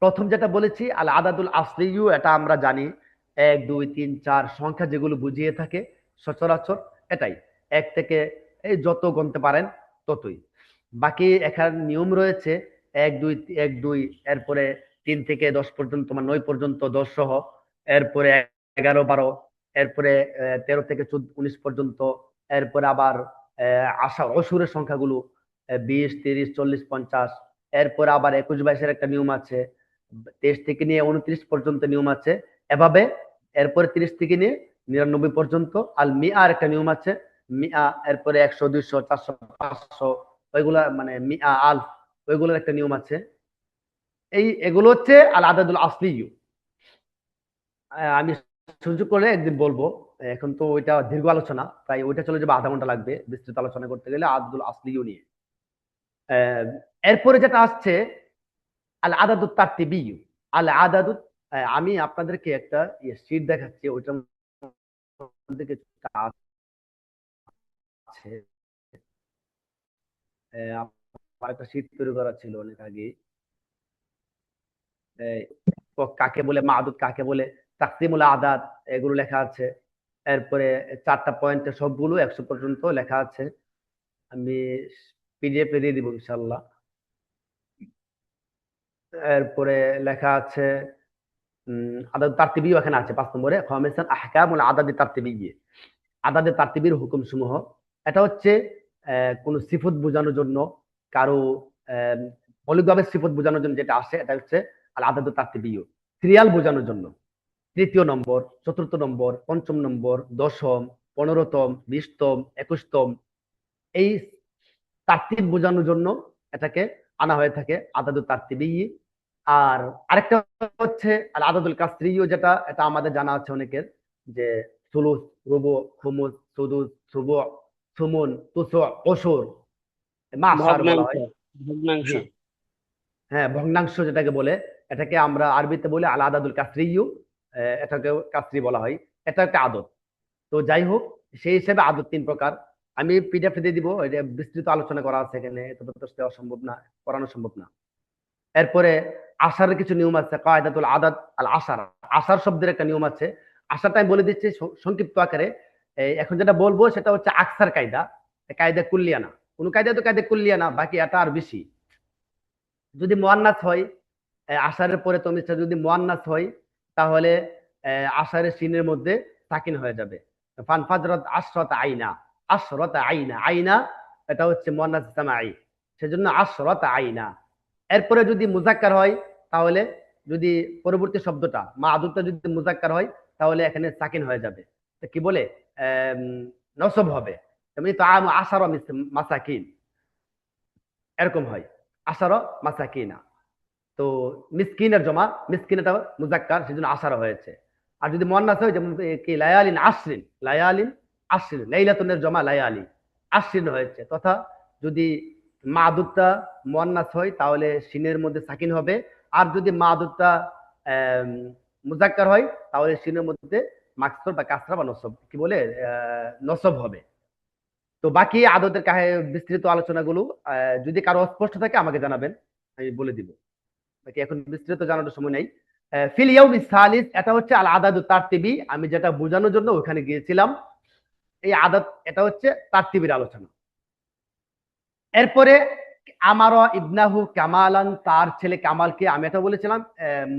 প্রথম যেটা বলেছি আল আদাদুল আসলিয়ু, এটা আমরা জানি 1 2 3 4 সংখ্যা যেগুলো বুঝিয়ে থাকে সচরাচর, এটাই এক থেকে এই যত গুনতে পারেন ততই। বাকি এখানে নিয়ম রয়েছে 1 2 1 2, এরপরে 3 থেকে 10 পর্যন্ত, মানে 9 পর্যন্ত 10 সহ, এরপরে 11 12, এরপরে 13 থেকে 14 19 পর্যন্ত, এরপরে আবার আশা অসুরের সংখ্যাগুলো 20 30 40 50, এরপরে আবার 21 22-এর একটা নিয়ম আছে, 23 থেকে নিয়ে 29 পর্যন্ত নিয়ম আছে এভাবে। এরপরে 30 থেকে নিয়ে 99 পর্যন্ত আল মিআর একটা নিয়ম আছে, মিআ, এরপরে 100 200 400 500, ওইগুলা মানে মিআ আলফ, ওইগুলোর একটা নিয়ম আছে। এগুলো হচ্ছে আল আদাদুল আসলিয়ু। আমি সুযোগ করলে একদিন বলবো, এখন তো ওইটা দীর্ঘ আলোচনা, প্রায় ওইটা চলে যাবে আধা ঘন্টা লাগবে বিস্তৃত আলোচনা করতে গেলে আদাদুল আসলিয়ু নিয়ে। আহ, এরপরে যেটা আসছে আল আদাদুত তারতিবিয়্যু। আল আদাদুত, আমি আপনাদেরকে একটা শীট দেখাচ্ছি, ওইটার মধ্যে কিছু আছে। আমার একটা শীট তৈরি করা ছিল অনেক আগে। তো কাকে বলে মাদুদ, কাকে বলে তাকসিমুল আদাদ এগুলো লেখা আছে। এরপরে 4টা পয়েন্টে সবগুলো 100 পর্যন্ত লেখা আছে। আমি পিডিএফ এ দিয়ে দিব ইনশাআল্লাহ। এরপরে লেখা আছে আদাদ তারতিবিও এখানে আছে 5 নম্বরে। খামিসান আহকামুল আদাদি তারতিবিয়্যা, আদাদের তারতিবির হুকুম সমূহ। এটা হচ্ছে কোন সিফত বোঝানোর জন্য, কারো মৌলিকভাবে সিফত বোঝানোর জন্য যেটা আসে এটা হচ্ছে আল আদাদু তারতিবিয়্যা, সিরিয়াল বোঝানোর জন্য। 3য় নম্বর, 4র্থ নম্বর, 5ম নম্বর, 10ম, 15তম, 20তম, 21তম, এই তারতিব বোঝানোর জন্য এটাকে আনা হয়ে থাকে আদাদু তারতিবি। আর আরেকটা হচ্ছে আল আদাদুল কাসরিয়্যু, যেটা এটা আমাদের জানা আছে অনেকের, যে সুলুস, রুবু, খুমুস, সুদুস, সুবু, সুমুন, তুসু, উশুর, মাসার বলা ভগ্নাংশ। হয়। ভগ্নাংশ। জি, হ্যাঁ, ভগ্নাংশ যেটাকে বলে, এটাকে আমরা আরবিতে বলি আল আদাদুল কাসরিয়্যু, এটাকে কাসরি বলা হয়। এটা একটা আদত। তো যাই হোক, সেই হিসেবে আদত 3 প্রকার। আমি পিডিএফ দিয়ে দিব, এটা বিস্তৃত আলোচনা করা আছে এখানে, এটা তো দেওয়া সম্ভব না, পড়ানো সম্ভব না। এরপরে আশারের কিছু নিয়ম আছে, কায়দাতুল আদাদ আল আশার, আশার শব্দের একটা নিয়ম আছে। আশারটা আমি বলে দিচ্ছি সংক্ষিপ্ত আকারে। এখন যেটা বলবো সেটা হচ্ছে আকসার কায়দা, কায়দা কুল্লিয়া না। কোন কায়দা তো কায়দা কুল্লিয়া না, বাকি এটা আর বেশি। যদি মুয়ান্নাস হয়, আশারের পরে তমিজটা যদি মুয়ান্নাস হয়, তাহলে আশারের সিনের মধ্যে সাকিন হয়ে যাবে। ফানফাজরাত আশরাত আইনা, আশরাত আইনা, আইনা এটা হচ্ছে মুয়ান্নাস সামাই, সেজন্য আশরাত আইনা। এরপরে যদি মুজাক্কার হয়, তাহলে যদি পরবর্তী শব্দটা মাদুদটা যদি মুজাক্কার হয়, তাহলে এখানে সাকিন হয়ে যাবে। তো কি বলে নসব হবে। তেমনি তো আশারা মাসাকিন, এরকম হয়, আশারা মাসাকিনা। তো মিসকিনের জমা, মিসকিন এটা মুজাক্কার, সেজন্য আশারা হয়েছে। আর যদি মুয়ান্নাস হয়, যেমন কি লায়ালিন আশরিন, লায়ালিন আশরিন, লাইলাতুনের জমা লায়ালি, আশরিন হয়েছে। তথা যদি মাদুদটা মুয়ান্নাস হয়, তাহলে সিনের মধ্যে সাকিন হবে। আর যদি মাদুদটা মুজাক্কার হয়, তাহলে সিনের মধ্যে মাকসুর বা কাসরা বা নসব, কি বলে নসব হবে। তো বাকি আদতের বিস্তৃত আলোচনাগুলো যদি কারো অস্পষ্ট থাকে আমাকে জানাবেন, আমি বলে দিব। বাকি এখন বিস্তারিত জানানোর সময় নেই। ফিল ইয়াউমিস সালিস, এটা হচ্ছে আল আদাদু তারতিবি, আমি যেটা বোঝানোর জন্য ওখানে গিয়েছিলাম। এই আদাত, এটা হচ্ছে তারতিবির আলোচনা। এরপরে আমার ইবনাহু কামালান, তার ছেলে কামালকে, আমি এটা বলেছিলাম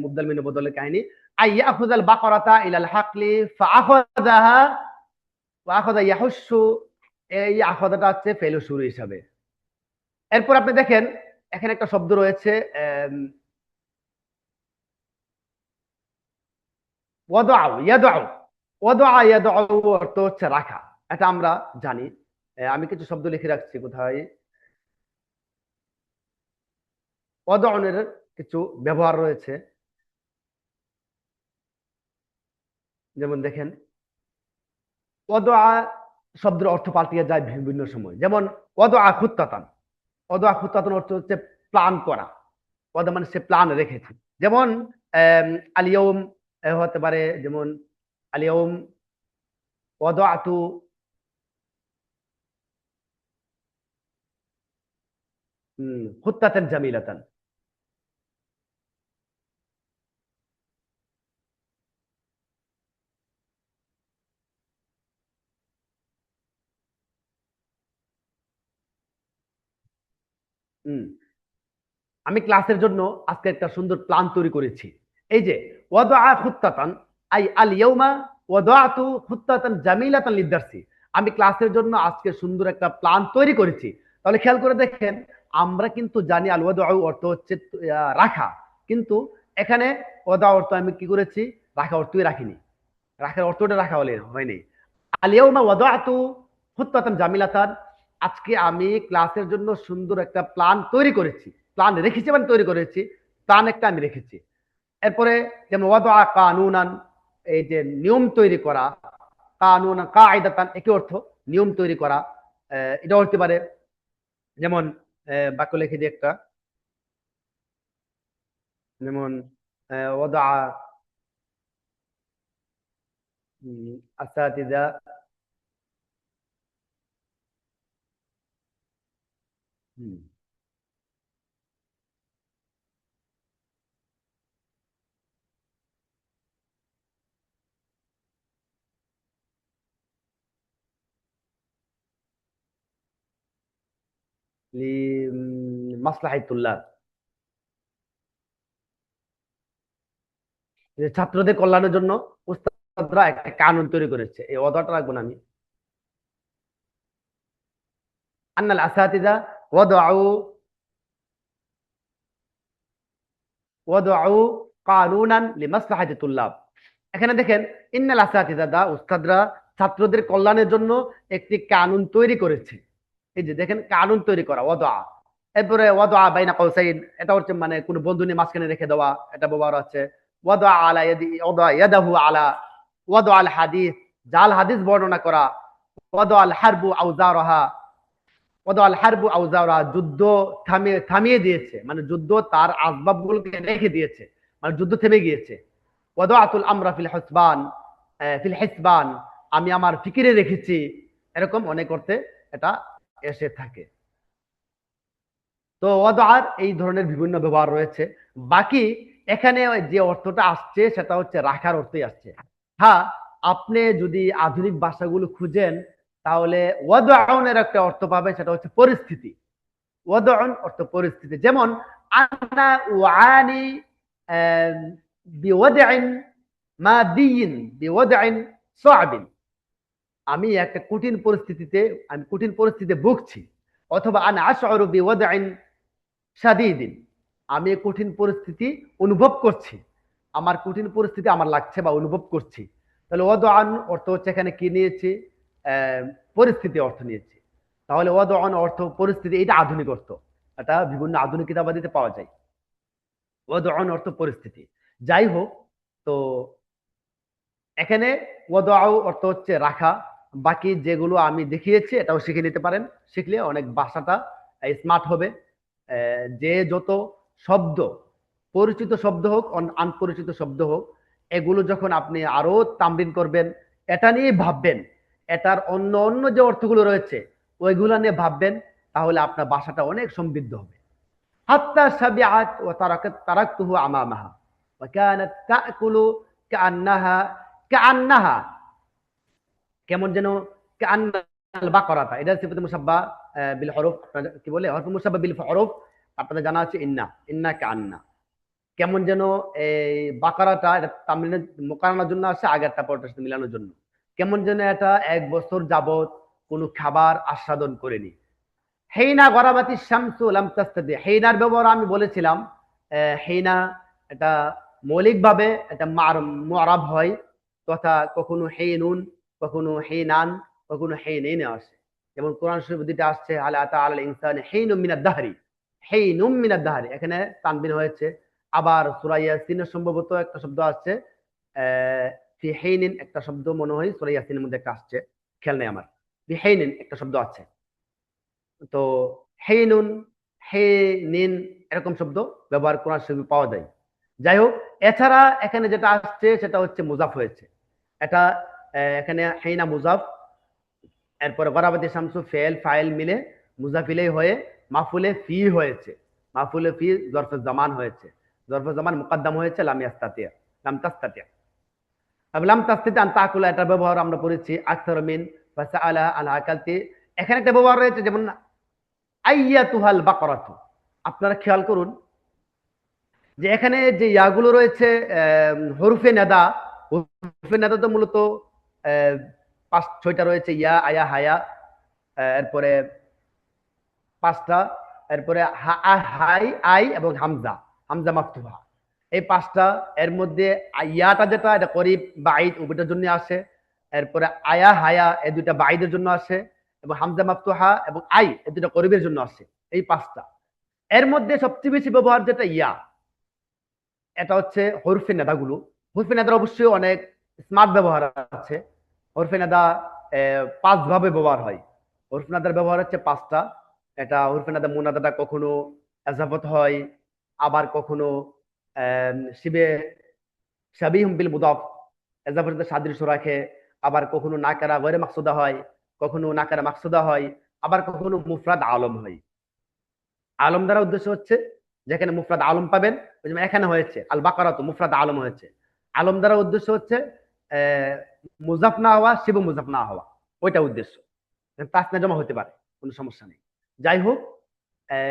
মুবদাল মিন বদলের কাহিনী। আইয়াখুযাল বাকারাতা ইলাল হাকলি ফাআখাযাহা ওয়া আখাযা ইয়াহুসসু, এই আখাযাটা হচ্ছে ফেলু শুরু হিসাবে। এরপর আপনি দেখেন এখানে একটা শব্দ রয়েছে ওয়াদাউ ইয়াদাউ, ওয়াদা ইয়াদাউ অর্থ হচ্ছে রাখা, এটা আমরা জানি। আমি কিছু শব্দ লিখে রাখছি কোথায়। ওয়াদাউনের কিছু ব্যবহার রয়েছে, যেমন দেখেন ওয়াদা শব্দের অর্থ পাল্টিয়ে যায় বিভিন্ন সময়। যেমন ওয়াদা খুত্তাতান, ওয়াদা খুত্তাতান অর্থ হচ্ছে প্ল্যান করা। ওয়াদা মানে সে প্ল্যান রেখেছে। যেমন আলিয়ম হতে পারে, যেমন আলিয়ম ওয়াদাতু খুত্তাতান জামিলাতান। হুম, আমি ক্লাসের জন্য আজকে একটা সুন্দর প্ল্যান তৈরি করেছি। এই যে ওয়াদা খুত্তাতান, আই আল ইয়াউমা ওয়াদাতু খুত্তাতান জামিলাতান লিদারসি, আমি ক্লাসের জন্য আজকে সুন্দর একটা প্ল্যান তৈরি করেছি। তাহলে খেয়াল করে দেখেন, আমরা কিন্তু জানি আল ওয়াদা অর্থ হচ্ছে রাখা, কিন্তু এখানে ওয়াদা অর্থ আমি কি করেছি, রাখা অর্থই রাখিনি, রাখার অর্থটা রাখা হলে হয়নি। আল ইয়াউমা ওয়াদাতু খুত্তাতান জামিলাতান, আজকে আমি ক্লাসের জন্য সুন্দর একটা প্ল্যান তৈরি করেছি, প্ল্যান রেখেছি মানে তৈরি করেছি, প্ল্যান একটা আমি রেখেছি। এরপরে যেমন ওয়াদা কানুনান, এই যে নিয়ম তৈরি করা, কানুন কায়দাতান একই অর্থ, নিয়ম তৈরি করা। এটা হতে পারে, যেমন বাক্য লিখে দিই একটা, যেমন ওয়াদা আসাতিজা, মাসলাহাতুল্লাহ, যে ছাত্রদের কল্যাণের জন্য উস্তাদরা একটা কানুন তৈরি করেছে। এই ওয়াদাটা রাখবো না আমি। আন্নাল আসাতিজা ওয়াদাউ ওয়াদাউ কানুনান লিমাসলাহাতি তুল্লাব। এখানে দেখেন, ইন্নাল আসাতিজা, উস্তাদরা ছাত্রদের কল্যাণের জন্য একটি কানুন তৈরি করেছে। এই যে দেখেন, কানুন তৈরি করা, ওয়াদা। এরপরে ওয়াদা বাইনা কাউসাইন, এটা হচ্ছে মানে কোন বন্ধু নিয়ে মাঝখানে রেখে দেওয়া, এটা ব্যবহার আছে। ওয়াদা আলা ইয়াদি, ওয়াদা ইয়াদাহু আলা, ওয়াদা আল হাদিস, জাল হাদিস বর্ণনা করা। ওয়াদা আল হারবু আউজারহা, ওয়াদা আল হারবু আউজারহা, যুদ্ধ থামিয়ে দিয়েছে, মানে যুদ্ধ তার আসবাবগুলোকে রেখে দিয়েছে, মানে যুদ্ধ থেমে গিয়েছে। ওয়াদাআতুল আমরা ফিল হিসবান, ফিল হিসবান, আমি আমার ফিকিরে রেখেছি। এরকম অনেক অর্থে এটা এসে থাকে। তো ওয়াদার এই ধরনের বিভিন্ন ব্যবহার রয়েছে। বাকি এখানে যে অর্থটা আসছে সেটা হচ্ছে রাখার অর্থই আসছে। হ্যাঁ, আপনি যদি আধুনিক ভাষাগুলো খুঁজেন তাহলে ওয়াদাউনের একটা অর্থ পাবে, সেটা হচ্ছে পরিস্থিতি। ওয়াদাউন অর্থ পরিস্থিতি। যেমন আনা উআনি বিওয়াদাইন মাদিয়িন বিওয়াদাইন সাবিন, আমি একটা কঠিন পরিস্থিতিতে ভুগছি। অথবা আনা আশআরু বিওয়াদাইন শাদীদিন, আমি কঠিন পরিস্থিতি অনুভব করছি, আমার কঠিন পরিস্থিতি আমার লাগছে বা অনুভব করছি। তাহলে ওয়াদান অর্থ হচ্ছে এখানে কি নিয়েছি, পরিস্থিতি অর্থ নিয়েছি। তাহলে ওয়াদান অর্থ পরিস্থিতি, এটা আধুনিক অর্থ, এটা বিভিন্ন আধুনিক কিতাবাদিতে পাওয়া যায়। ওয়াদান অর্থ পরিস্থিতি। যাই হোক, তো এখানে ওয়াদাউ অর্থ হচ্ছে রাখা। বাকি যেগুলো আমি দেখিয়েছি এটাও শিখে নিতে পারেন, শিখলে অনেক ভাষাটা স্মার্ট হবে। যে যত শব্দ, পরিচিত শব্দ হোক আনপরিচিত শব্দ হোক, এগুলো যখন আপনি আরো তামরিন করবেন, এটা নিয়ে ভাববেন, এটার অন্য অন্য যে অর্থগুলো রয়েছে ওইগুলো নিয়ে ভাববেন, তাহলে আপনার ভাষাটা অনেক সমৃদ্ধ হবে। হাত্তা সাবিআত ওয়া তারাকতুহু আমামাহা ওয়া কানাত তাকুলু কাআন্নাহা, কাআন্নাহা কেমন যেন, কাআন্নাল বাকারাতা, এটা সিফাতুল মুসাব্বা বিল হরফ, কি বলে, হরফ মুসাব্বা বিল হরফ। আপনাদের জানা আছে ইন্না, ইন্না কাআন্না, কেমন যেন এই বাকারাটা, এটা তামরিনের মুকারানার জন্য আছে, আগেরটা পরেরটার সাথে মিলানোর জন্য। কেমন যেন এটা 1 বছর যাবত কোনো খাবার আস্বাদন করেনি। হেইনা গরাবাতি শামসু লাম তাস্তাদি, হেইনার ব্যবহার আমি বলেছিলাম। হেইনা এটা মৌলিকভাবে এটা মুআরাব হয়, তথা কখনো হেইনুন, কখনো হেইনান, কখনো হেইনাইন আসে। যেমন কোরআন শরীফ দুটো আসছে, হাল আতা আলাল ইনসানি হেইনুম মিনাদ দাহরি, হেইনুম মিনাদ দাহরি, এখানে তানবিন হয়েছে। আবার সূরা ইয়াসিনের সম্ভবত একটা শব্দ আসছে, ফি হেইনিন, একটা শব্দ মনে হয় সূরা ইয়াসিনের মধ্যে একটা আসছে, খেয়াল নেই আমার। ফি হেইনিন একটা শব্দ আছে। তো হেইনুন, হে নিন, এরকম শব্দ ব্যবহার কোরআন শরীফে পাওয়া যায়। যাই হোক, এছাড়া এখানে যেটা আসছে সেটা হচ্ছে মুজাফ হয়েছে। এটা এখানে হেইনা মুজাফ, এরপরে গরাবাতি শামসু ফেল ফাইল মিলে মুজাফিলেই হয়ে মাফুলে ফি হয়েছে। মাফুলে ফি জরফে জামান হয়েছে, জরফে জামান মুকদ্দাম হয়েছে লাম ইয়াস্তাতিয়া, লাম তাস্তাতিয়া। লাম তাস্তাতি আন তাকুলা, এটা ব্যবহার আমরা পড়েছি আকসার মিন ফাসাআলা আল আকালতি। এখানে একটা ব্যবহার রয়েছে, যেমন আইয়াতুহাল বাকরাতু। আপনারা খেয়াল করুন যে এখানে যে ইয়াগুলো রয়েছে, হরফে নেদা, হরফে নেদা তো মূলত 5-6টা রয়েছে, ইয়া আয়া হায়া, এরপরে 5টা, এরপরে হাই আই এবং হামজা, হামজা মাফতুহা, এই 5টা। এর মধ্যে ইয়াটা যেটা, এটা করিব বাইদ উভয়টার জন্য আসে। এরপরে আয়া হায়া এই দুইটা বাইদের জন্য আসে, এবং হামজা মাফতুহা এবং আই এই দুইটা করিবের জন্য আসে, এই 5টা। এর মধ্যে সবচেয়ে বেশি ব্যবহার যেটা ইয়া, এটা হচ্ছে হরফে নেদাগুলো। হরফে নেদার অবশ্যই অনেক স্মার্ট ব্যবহার আছে। হরফে নেদা 5 ভাবে ব্যবহার হয়। হরফে নেদার ব্যবহার হচ্ছে 5টা। এটা হরফে নেদা মুনাদাটা কখনো এজাফত হয়, আবার কখনো শিবে শাবিহুম বিল মুদাফ, এজাফতের সাথে সাদৃশ্য রাখে। আবার কখনো নাকারা গয়রে মাকসুদা হয়, কখনো নাকারা মাকসুদা হয়, আবার কখনো মুফরাদ আলম হয়। আলম দ্বারা উদ্দেশ্য হচ্ছে, যেখানে মুফরাদ আলম পাবেন, যেমন এখানে হয়েছে আল বাকারাতু মুফরাদ আলম হয়েছে। আলম দ্বারা উদ্দেশ্য হচ্ছে মুজাফ না হওয়া, শিবু মুজাফ না হওয়া, ওইটা উদ্দেশ্য। তাসনা জমা হতে পারে, কোনো সমস্যা নেই। যাই হোক,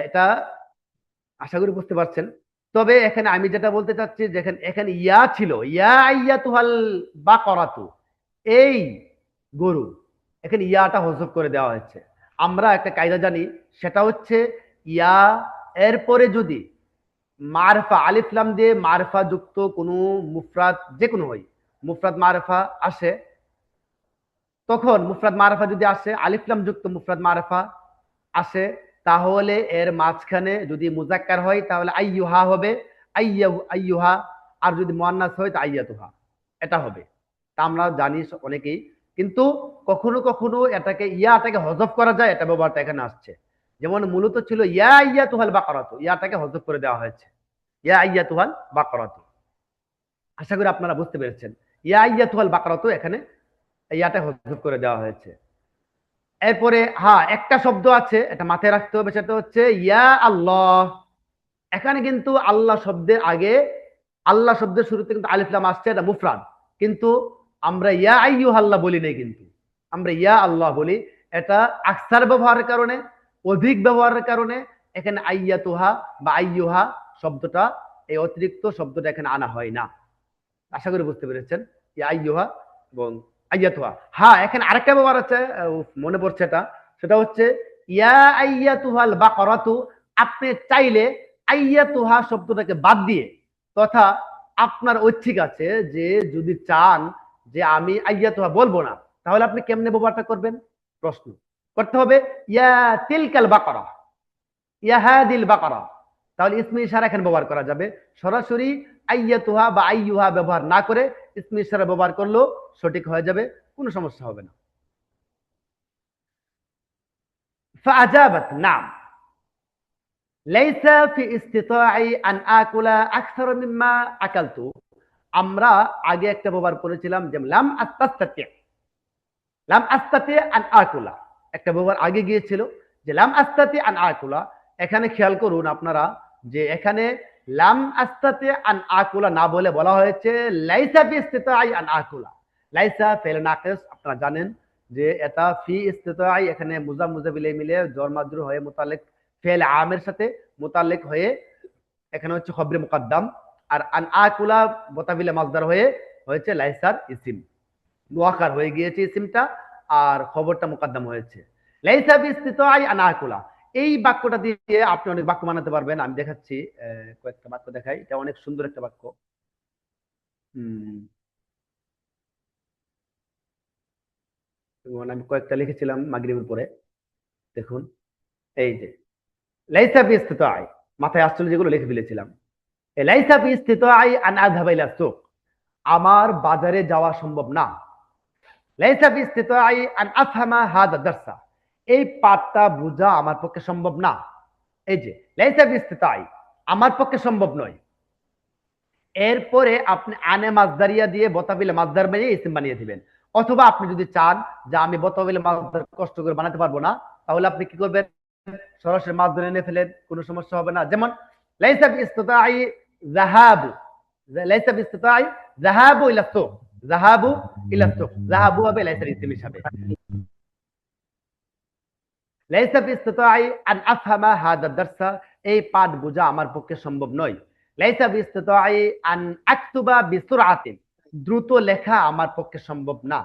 এটা আশা করি বুঝতে পারছেন। তবে এখানে আমি যেটা বলতে চাচ্ছি, যেখানে এখানে ইয়া ছিল, ইয়া আইয়াতুহাল বাকারাতু, এই গরু, এখানে ইয়াটা হযফ করে দেওয়া হয়েছে। আমরা একটা কায়দা জানি, সেটা হচ্ছে ইয়া এরপরে যদি মারফা আলিফ লাম দিয়ে মারফা যুক্ত কোনো মুফরাদ যে কোনো হয়, মুফরাদ মারফা আসে, তখন মুফরাদ মারফা যদি আসে, আলিফ লাম যুক্ত মুফরাদ মারফা আসে, তাহলে এর মাঝখানে যদি মুজাক্কার হয় তাহলে আইয়ুহা হবে, আইয়ুহা। আর যদি মুয়ান্নাস হয় তা আইয়াতুহা, এটা হবে। তা আমরা জানি অনেকেই, কিন্তু কখনো কখনো এটাকে ইয়াটাকে হযফ করা যায়, এটা ব্যবহারটা এখানে আসছে। যেমন মূলত ছিল ইয়া আইয়াতুহাল বাকারাতু, ইয়াটাকে হযফ করে দেওয়া হয়েছে, ইয়া আইয়াতুহাল বাকারাতু। আশা করি আপনারা বুঝতে পেরেছেন, ইয়া আইয়াতুহাল বাকারাতু, এখানে ইয়াটা হযফ করে দেওয়া হয়েছে। এরপরে হ্যাঁ, একটা শব্দ আছে, এটা মাথায় রাখতে হবে, সেটা হচ্ছে ইয়া আল্লাহ। এখানে কিন্তু আল্লাহ শব্দের আগে, আল্লাহ শব্দের শুরুতে কিন্তু আলিফ লাম আসছে, এটা মুফরাদ। কিন্তু আমরা ইয়া আইয়ুহাল্লাহ বলি নাই, কিন্তু আমরা ইয়া আল্লাহ বলি। এটা আকসার ব্যবহারের কারণে, অধিক ব্যবহারের কারণে এখানে আইয়াতুহা বা আইয়ুহা শব্দটা, এই অতিরিক্ত শব্দটা এখানে আনা হয় না। আশা করি বুঝতে পেরেছেন, ইয়া আইয়ুহা এবং আইয়াতুহা। হ্যাঁ, এখানে আরেকটা ব্যবহার আছে, মনে পড়ছে এটা, সেটা হচ্ছে ইয়া আইয়াতুহাল বাকারাতু। আপনি চাইলে আইয়াতুহা শব্দটাকে বাদ দিয়ে, তথা আপনার ঐচ্ছিক আছে যে যদি চান যে আমি আইয়াতুহা বলবো না, তাহলে আপনি কেমনে ব্যবহারটা করবেন? প্রশ্ন করতে হবে, ইয়া তিলকাল বাকারা, ইয়া হাদিল বাকারা। তাহলে ইসমে ইশারা এখানে ব্যবহার করা যাবে। সরাসরি আইয়াতুহা বা আইয়ুহা ব্যবহার না করে ইসমে ইশারা ব্যবহার করলেও সঠিক হয়ে যাবে, কোনো সমস্যা হবে না। ফাআজাবাত নাম লাইসা ফি ইস্তিতাই আন আকুলা আকসার মিম্মা আকালতু। আমরা আগে একটা ব্যবহার করেছিলাম, যে লাম আস্তাতি, লাম আস্তাতি আন আকুলা, একটা ব্যবহার আগে গিয়েছিল, যে লাম আস্তাতি আন আকুলা। এখানে খেয়াল করুন আপনারা, যে এখানে লাম আস্তাতি আন আকুলা না বলে বলা হয়েছে লাইসা ফি ইস্তিতাই আন আকুলা। লাইসা ফেল নাকিস, আপনারা জানেন যে এটা ফি ইস্তিতাই, এখানে মুজাফ মুজাফ ইলাইহি মিলে জর মাজরুর হয়ে মুতাল্লিক ফেল আমের সাথে মুতাল্লিক হয়ে এখানে হচ্ছে খবরে মুকদ্দম। আর আন আকুলা বতাবিলে মাজদার হয়ে হয়েছে লাইসার ইসিম, মুআক্কার হয়ে গিয়েছে ইসিমটা, আর খবরটা মুকদ্দম হয়েছে। লাইসা ফি ইস্তিতাই আন আকুলা, এই বাক্যটা দিয়ে আপনি অনেক বাক্য বানাতে পারবেন। আমি দেখাচ্ছি, কয়েকটা বাক্য দেখাই, এটা অনেক সুন্দর একটা বাক্য। আমি কয়েকটা লিখেছিলাম মাগরিবের পরে, দেখুন। এই যে লাইসা ফি ইস্তিতাই, মাথায় আসছিল যেগুলো লিখে ফেলেছিলাম। লাইসা ফি ইস্তিতাই আন আযহাবা ইলা সুক, আমার বাজারে যাওয়া সম্ভব না। লাইসা ফি ইস্তিতাই আন আফহামা হাদা দারসা, এই পাঠটা বোঝা আমার পক্ষে সম্ভব না। এই যে লাইসা ফি ইস্তিতাই, আমার পক্ষে সম্ভব নয়। এরপরে আপনি আনে মাজদারিয়া দিয়ে বতাবিলে মাজদার বানিয়ে ইসিম বানিয়ে দিবেন। অথবা আপনি যদি চান যে আমি বতাবিলে মাজদার কষ্ট করে বানাতে পারবো না, তাহলে আপনি কি করবেন? সরাসরি মাজদার এনে ফেলেন, কোনো সমস্যা হবে না। যেমন লাইসা ফি ইস্তিতাই যাহাবু, লাইসা ফি ইস্তিতাই যাহাবু ইলা সুক, যাহাবু ইলা সুক, যাহাবু হবে লাইসার ইসিম হিসাবে। লাইসা ফি ইস্তিতাই আন আফহামা হাদা দারসা, এই পাঠ বোঝা আমার পক্ষে সম্ভব নয়। লাইসা ফি ইস্তিতাই আন আকতুবা বিসুরআতিন, দ্রুত লেখা আমার পক্ষে সম্ভব না।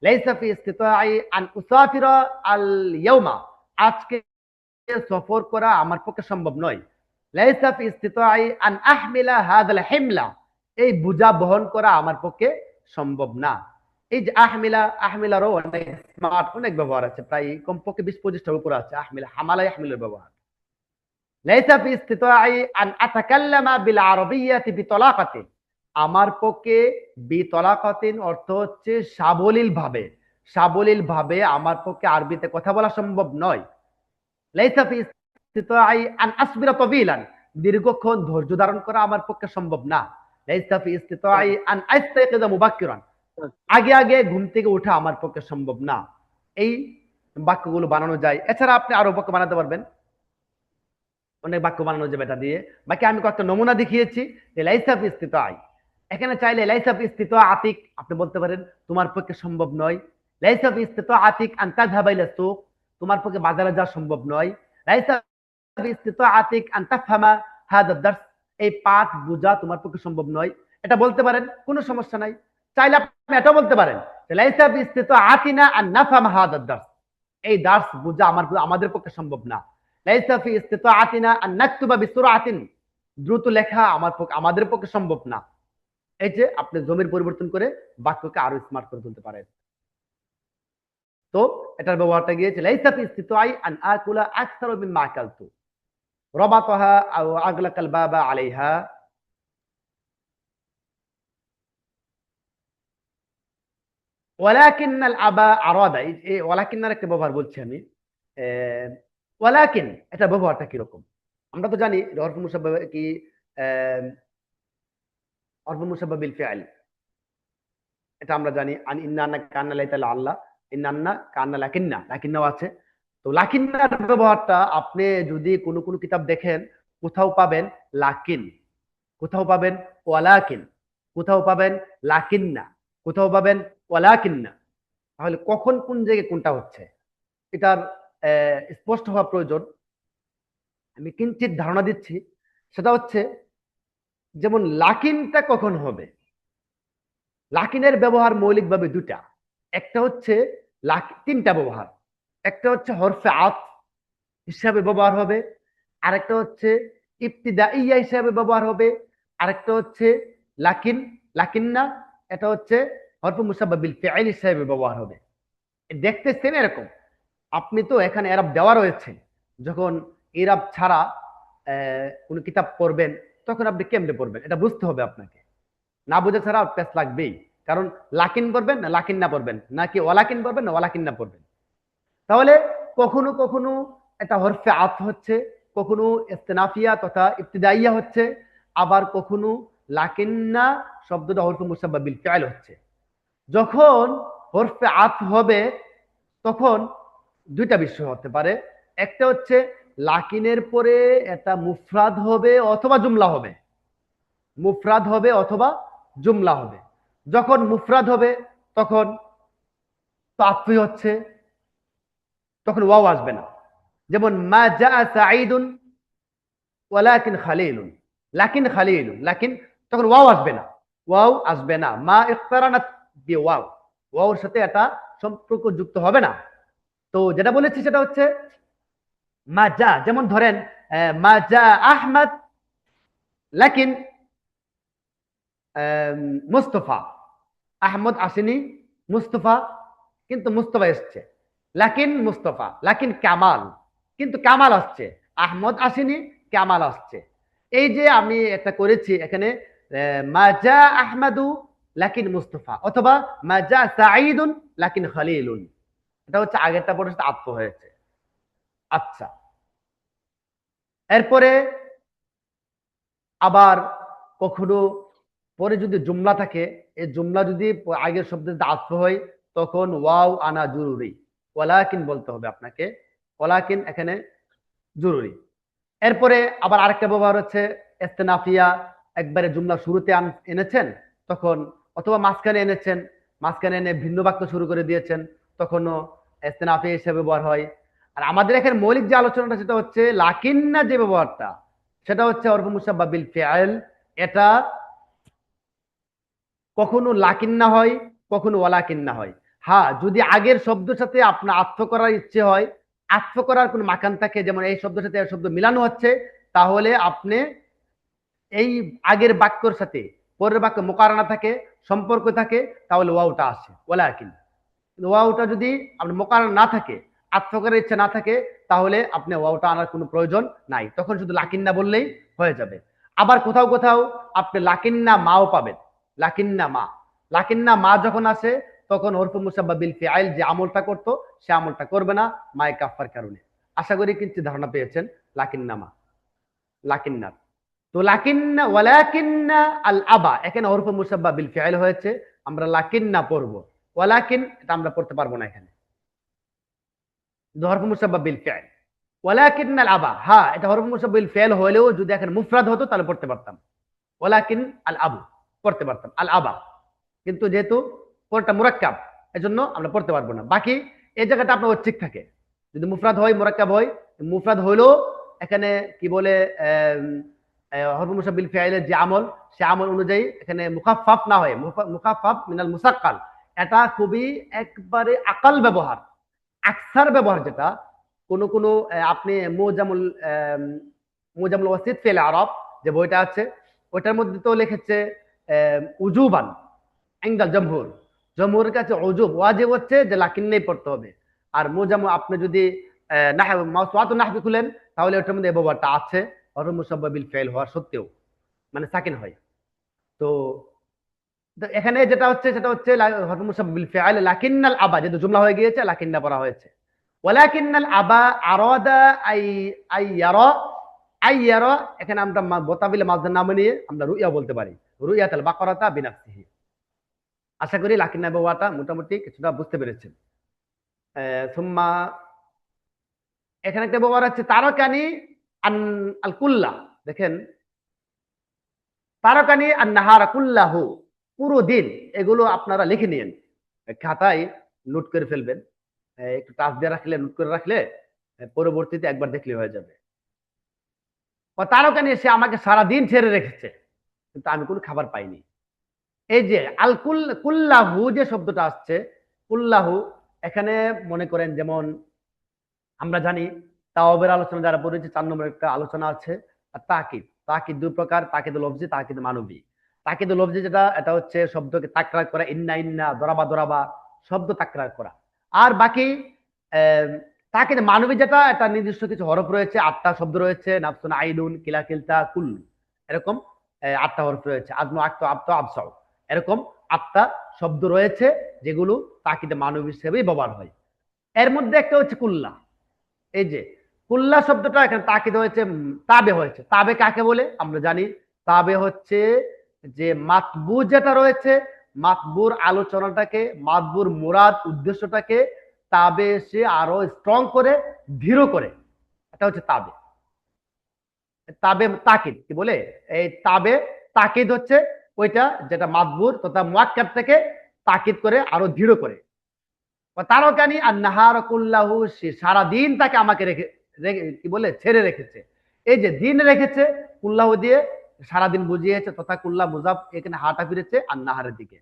লাইসা ফি ইস্তিতাই আন উসাফিরা আল ইয়াউমা, আজকে সফর করা আমার পক্ষে সম্ভব নয়। লাইসা ফি ইস্তিতাই আন আহমিলা হাদাল হিমলা, এই বোঝা বহন করা আমার পক্ষে সম্ভব না। এই যে আহমিলা, আহমিলারও অনেক স্মার্ট অনেক ব্যবহার আছে, প্রায় কমপক্ষে 20-25টার উপরে আছে আহমিলা, হামালা ইয়াহমিলুর ব্যবহার। লাইসা ফি ইস্তিতাই আন আতাকাল্লামা বিল আরাবিয়্যাতি বিতলাকাতিন, আমার পক্ষে বিতলাকাতিন অর্থ হচ্ছে সাবলীল ভাবে, সাবলীল ভাবে আমার পক্ষে আরবিতে কথা বলা সম্ভব নয়। লাইসা ফি ইস্তিতাই আন আসবিরা তাবিলান, দীর্ঘক্ষণ ধৈর্য ধারণ করা আমার পক্ষে সম্ভব না। লাইসা ফি ইস্তিতাই আন আস্তাইকিযা মুবাক্কিরান, আগে আগে ঘুম থেকে ওঠা আমার পক্ষে সম্ভব না। এই বাক্যগুলো বানানো যায়। এছাড়া আপনি আরো বাক্য বানাতে পারবেন, অনেক বাক্য বানানো যাবে এটা দিয়ে। বাকি আমি কয়েকটা নমুনা দেখিয়েছি। যে লাইসা ফি ইস্তিতাই, এখানে চাইলে লাইসা ফি ইস্তিতাআতিক আপনি বলতে পারেন তোমার পক্ষে সম্ভব নয়। লাইসা ফি ইস্তিতাআতিক আন তাযহাবা ইলা সুক, তোমার পক্ষে বাজারে যাওয়া সম্ভব নয়। লাইসা বিইসতিতাআতিক আন তাফহামা হাযা দারস, এই পাঠ বোঝা তোমার পক্ষে সম্ভব নয়, এটা বলতে পারেন, কোনো সমস্যা নাই। চাইলে আপনি এটাও বলতে পারেন যে লাইসা বিইসতিতাআতিনা আন নাফহামা হাযা দারস, এই দার্স বোঝা আমাদের পক্ষে সম্ভব না। লাইসা ফি ইসতিতাআতিনা আন নাকতুবা বিসুরাতিন, দ্রুত লেখা আমাদের পক্ষে সম্ভব না। এই যে আপনি জমির পরিবর্তন করে বাক্যকে আরো স্মার্ট করে তুলতে পারেন। তো এটার ব্যবহারটা গিয়েছে লাইসা ফি ইসতিতাই আন আকুলা আকসারু মিম্মা আকালতু রাবাতাহা আও আগলাকাল বাবা আলাইহা। ওয়ালাকিন্নাল আবা আরাদা, এই ওয়ালাকিন্নার একটা ব্যবহার বলছি আমি। ওয়ালাকিন এটা ব্যবহারটা কিরকম? আমরা তো জানি হরফ মুসাব্বাহ কি, হরফ মুসাব্বাহ বিল ফিআল, এটা আমরা জানি। আন ইন্নান্না কান্না লাইতাল আল্লাহ, ইন্নান্না কান্না লাকিন্না, লাকিন্নাও আছে। তো লাকিন্নার ব্যবহারটা আপনি যদি কোনো কোনো কিতাব দেখেন, কোথাও পাবেন লাকিন, কোথাও পাবেন ওয়ালাকিন, কোথাও পাবেন লাকিন্না, কোথাও পাবেন ওয়ালাকিন্না। তাহলে কখন কোন জায়গায় কোনটা হচ্ছে এটার স্পষ্ট হওয়া প্রয়োজন। আমি কিঞ্চিত ধারণা দিচ্ছি, সেটা হচ্ছে যেমন লাকিনটা কখন হবে। লাকিনের ব্যবহার মৌলিকভাবে দুটা, একটা হচ্ছে তিনটা ব্যবহার। একটা হচ্ছে হরফে আত হিসাবে ব্যবহার হবে, আরেকটা হচ্ছে ইবতিদাইয়া হিসাবে ব্যবহার হবে, আরেকটা হচ্ছে লাকিন, লাকিন্না, এটা হচ্ছে হরফে মুসাব্বাহ বিল ফিআল হিসাবে ব্যবহার হবে। দেখতে সেম এরকম। আপনি তো এখানে এরাব দেওয়া রয়েছে, যখন এরাব ছাড়া কোনো কিতাব পড়বেন তখন আপনি কেমনে পড়বেন এটা বুঝতে হবে আপনাকে। না বুঝে ছাড়া পেস লাগবেই, কারণ লাকিন পড়বেন না লাকিন না পড়বেন, নাকি ওয়ালাকিন পড়বেন না ওয়ালাকিন না পড়বেন। তাহলে কখনো কখনো এটা হরফে আত হচ্ছে, কখনো ইস্তেনাফিয়া তথা ইবতিদাইয়া হচ্ছে, আবার কখনো লাকিন্না শব্দটা হরফে মুসাব্বাহ বিল ফিআল হচ্ছে। যখন হরফে আত হবে তখন দুইটা বিষয় হতে পারে। একটা হচ্ছে লাকিনের পরে এটা মুফরাদ হবে অথবা জুমলা হবে, মুফরাদ হবে অথবা জুমলা হবে। যখন মুফরাদ হবে তখন তো আতফি হচ্ছে, তখন ওয়াও আসবে না। যেমন মা জাআ সাঈদুন ওয়ালাকিন খালিলুন, লাকিন খালিলুন, লাকিন তখন ওয়াও আসবে না, ওয়াও আসবে না। মা ইখতারানাত বিওয়াও, ওয়াওর সাথে এটা সম্পর্ক যুক্ত হবে না। তো যেটা বলেছি সেটা হচ্ছে মা জা, যেমন ধরেন মা জা আহমদ লাকিন মুস্তফা, আহমদ আসেনি, মুস্তফা কিন্তু মুস্তফা এসছে, লাকিন মুস্তফা, লাকিন কামাল, কিন্তু কামাল আসছে, আহমদ আসেনি, কামাল আসছে। এই যে আমি এটা করেছি এখানে মাজা আহমদু লাকিন মুস্তফা, অথবা মাজা সাঈদুন লাকিন খালিলুন, এটা হচ্ছে আগেরটা পরে আত্ম হয়েছে। আচ্ছা, এরপরে আবার কখনো পরে যদি জুমলা থাকে, এই জুমলা যদি আগের শব্দের আত্ম হয় তখন ওয়াও আনা জরুরি, ওয়ালাকিন বলতে হবে আপনাকে, ওয়ালাকিন এখানে জরুরি। এরপরে আবার আরেকটা ব্যবহার হচ্ছে ইস্তেনাফিয়া, একবারে জুমলা শুরুতে এনেছেন তখন, অথবা মাঝখানে এনেছেন, মাঝখানে এনে ভিন্ন বাক্য শুরু করে দিয়েছেন, তখনও ইস্তেনাফিয়া হিসেবে ব্যবহার হয়। আর আমাদের এখানে মৌলিক যে আলোচনাটা সেটা হচ্ছে লাকিন্না যে ব্যবহারটা, সেটা হচ্ছে হরফ মুসাব্বাহ বিল ফিআল। এটা কখনো লাকিন্না হয়, কখনো ওয়ালাকিন্না হয়। হ্যাঁ, যদি আগের শব্দের সাথে আপনার আত্ম করার ইচ্ছে হয়, আত্ম করার কোনো মাকান থাকে, যেমন এই শব্দের সাথে এই শব্দ মিলানো হচ্ছে, তাহলে আপনি এই আগের বাক্যর সাথে পরের বাক্য মোকারানা থাকে, সম্পর্ক থাকে, তাহলে ওয়াওটা আসে ওয়ালাকিন। ওয়াওটা যদি আপনার মোকারানা না থাকে, আত্ম করার ইচ্ছা না থাকে, তাহলে আপনি ওয়াওটা আনার কোনো প্রয়োজন নাই, তখন শুধু লাকিন্না বললেই হয়ে যাবে। আবার কোথাও কোথাও আপনি লাকিন্না মাও পাবেন, লাকিন্না মা, লাকিন্না মা যখন আসে তখন হরফে মুসাব্বাহ বিল ফিআল যে আমলটা করতো সে আমলটা করবে না মায়ে কাফার কারণে। আশা করি কিন্তু ধারণা পেয়েছেন লাকিন্না মা, লাকিন্না। তো লাকিন্না ওয়ালাকিন্না আল আবা, এখানে হরফে মুসাব্বাহ বিল ফিআল হয়েছে, আমরা লাকিন্না পড়বো, ওয়ালাকিন এটা আমরা পড়তে পারবো না এখানে, হরফে মুসাব্বাহ বিল ফিআল। ওয়ালাকিন্না আল আবা, হ্যাঁ এটা হরফে মুসাব্বাহ বিল ফিআল হলেও যদি এখানে মুফরাদ হতো তাহলে পড়তে পারতাম, ওয়ালাকিন আল আবু পড়তে পারতাম, আল আবা, কিন্তু যেহেতু পরটা মুরাক্কাব এজন্য আমরা পড়তে পারবো না। বাকি এই জায়গাটা আপনার ঠিক থাকে, যদি মুফরাদ হয় মুরাক্কাব হয়, মুফরাদ হইলেও এখানে কি বলে হরফ মুশাব্বিল ফিআইলের যে আমল, সে আমল অনুযায়ী এখানে মুখাফফাফ না হয়, মুখাফফাফ মিনাল মুসাক্কাল, এটা খুবই একবারে আকাল ব্যবহার, আকসার ব্যবহার, যেটা কোনো কোনো আপনি মুজামুল ওয়াসিত ফিল আরব যে বইটা আছে, ওটার মধ্যে তো লিখেছে উজুবান ইনদাল জমহুর, জমহুরের কাছে উজুব ওয়াজিব হচ্ছে যে লাকিন নেই পড়তে হবে। আর মুজামু আপনি যদি নাহব মাওসুআতুন নাহবি খুলেন, তাহলে ওটার মধ্যে এই ব্যবহারটা আছে, হরফ মুশাব্বাবিল ফিল হওয়া সত্ত্বেও, মানে সাকিন হয়। তো তো এখানে যেটা হচ্ছে সেটা হচ্ছে হরফ মুশাব্বাবিল ফিল লাকিন্নাল আবা, যেহেতু জুমলা হয়ে গিয়েছে লাকিন্না পড়া হয়েছে। ওয়ালাকিন্নাল আবা আরাদা আই আই ইয়ারা, আই ইয়ারা এখানে আমরা বতাবিল মাজদার নাম নিয়ে আমরা রুইয়া বলতে পারি, রুইয়াতুল বাকারাতা বিনাফসিহি। আশা করি লাকিন্না ব্যবহারটা মোটামুটি কিছুটা বুঝতে পেরেছেন। সুম্মা এখানে একটা ব্যবহার হচ্ছে তারাকানি আন আল কুল্লা। দেখেন, তারাকানি আন নাহারা কুল্লাহু, পুরো দিন, এগুলো আপনারা লিখে নিন, খাতায় নোট করে ফেলবেন, একটু টাচ দিয়ে রাখলে, নোট করে রাখলে পরবর্তীতে একবার দেখলে হয়ে যাবে। তারাকানি, সে আমাকে সারা দিন ছেড়ে রেখেছে কিন্তু আমি কোনো খাবার পাইনি। এই যে আল কুল্লাহু যে শব্দটা আসছে, কুল্লাহু, এখানে মনে করেন যেমন আমরা জানি তাওবের আলোচনা যারা পড়েছে 4 নম্বর একটা আলোচনা আছে, আর তাকিদ, তাকিদ দুই প্রকার, তাকিদ লফজি, তাকিদ মানবী। তাকিদ লফজি যেটা, এটা হচ্ছে শব্দকে তাকরার করা, ইন্না ইন্না, দরাবা দরাবা, শব্দ তাকরার করা। আর বাকি তাকিদ মানবী যেটা, এটা নির্দিষ্ট কিছু হরফ রয়েছে, 8টা শব্দ রয়েছে, নাফসুন, আইনুন, কিলা কিলতা, কুল, এরকম 8টা হরফ রয়েছে, আজমু, আক্ত, আব্ত, আবসাও, এরকম 8টা শব্দ রয়েছে যেগুলো তাকিদ মানবী হিসেবেই ব্যবহার হয়। এর মধ্যে একটা হচ্ছে কুল্লা। এই যে কুল্লা শব্দটা এখানে তাকিদ হয়েছে, তাবে হয়েছে। তাবে কাকে বলে আমরা জানি, তাবে হচ্ছে যে মাতবু যেটা রয়েছে, মাতবুর আলোচনাটাকে, মাতবুর মুরাদ উদ্দেশ্যটাকে তাবে সে আরো স্ট্রং করে, দৃঢ় করে, এটা হচ্ছে তাবে। তাবে তাকিদ কি বলে, এই তাবে তাকিদ হচ্ছে ওইটা যেটা মাতবুর তথা মুআক্কাদ থেকে তাকিদ করে, আরো দৃঢ় করে। তারকানি আর নাহার কুল্লাহু, সে সারাদিন তাকে আমাকে রেখে কি বলে ছেড়ে রেখেছে। এই যে দিন রেখেছে, কুল্লাহু দিয়ে সারাদিন বুঝিয়েছে, তথা কুল্লা মুজাফ, এখানে হাটা ফিরেছে আর নাহারের দিকে।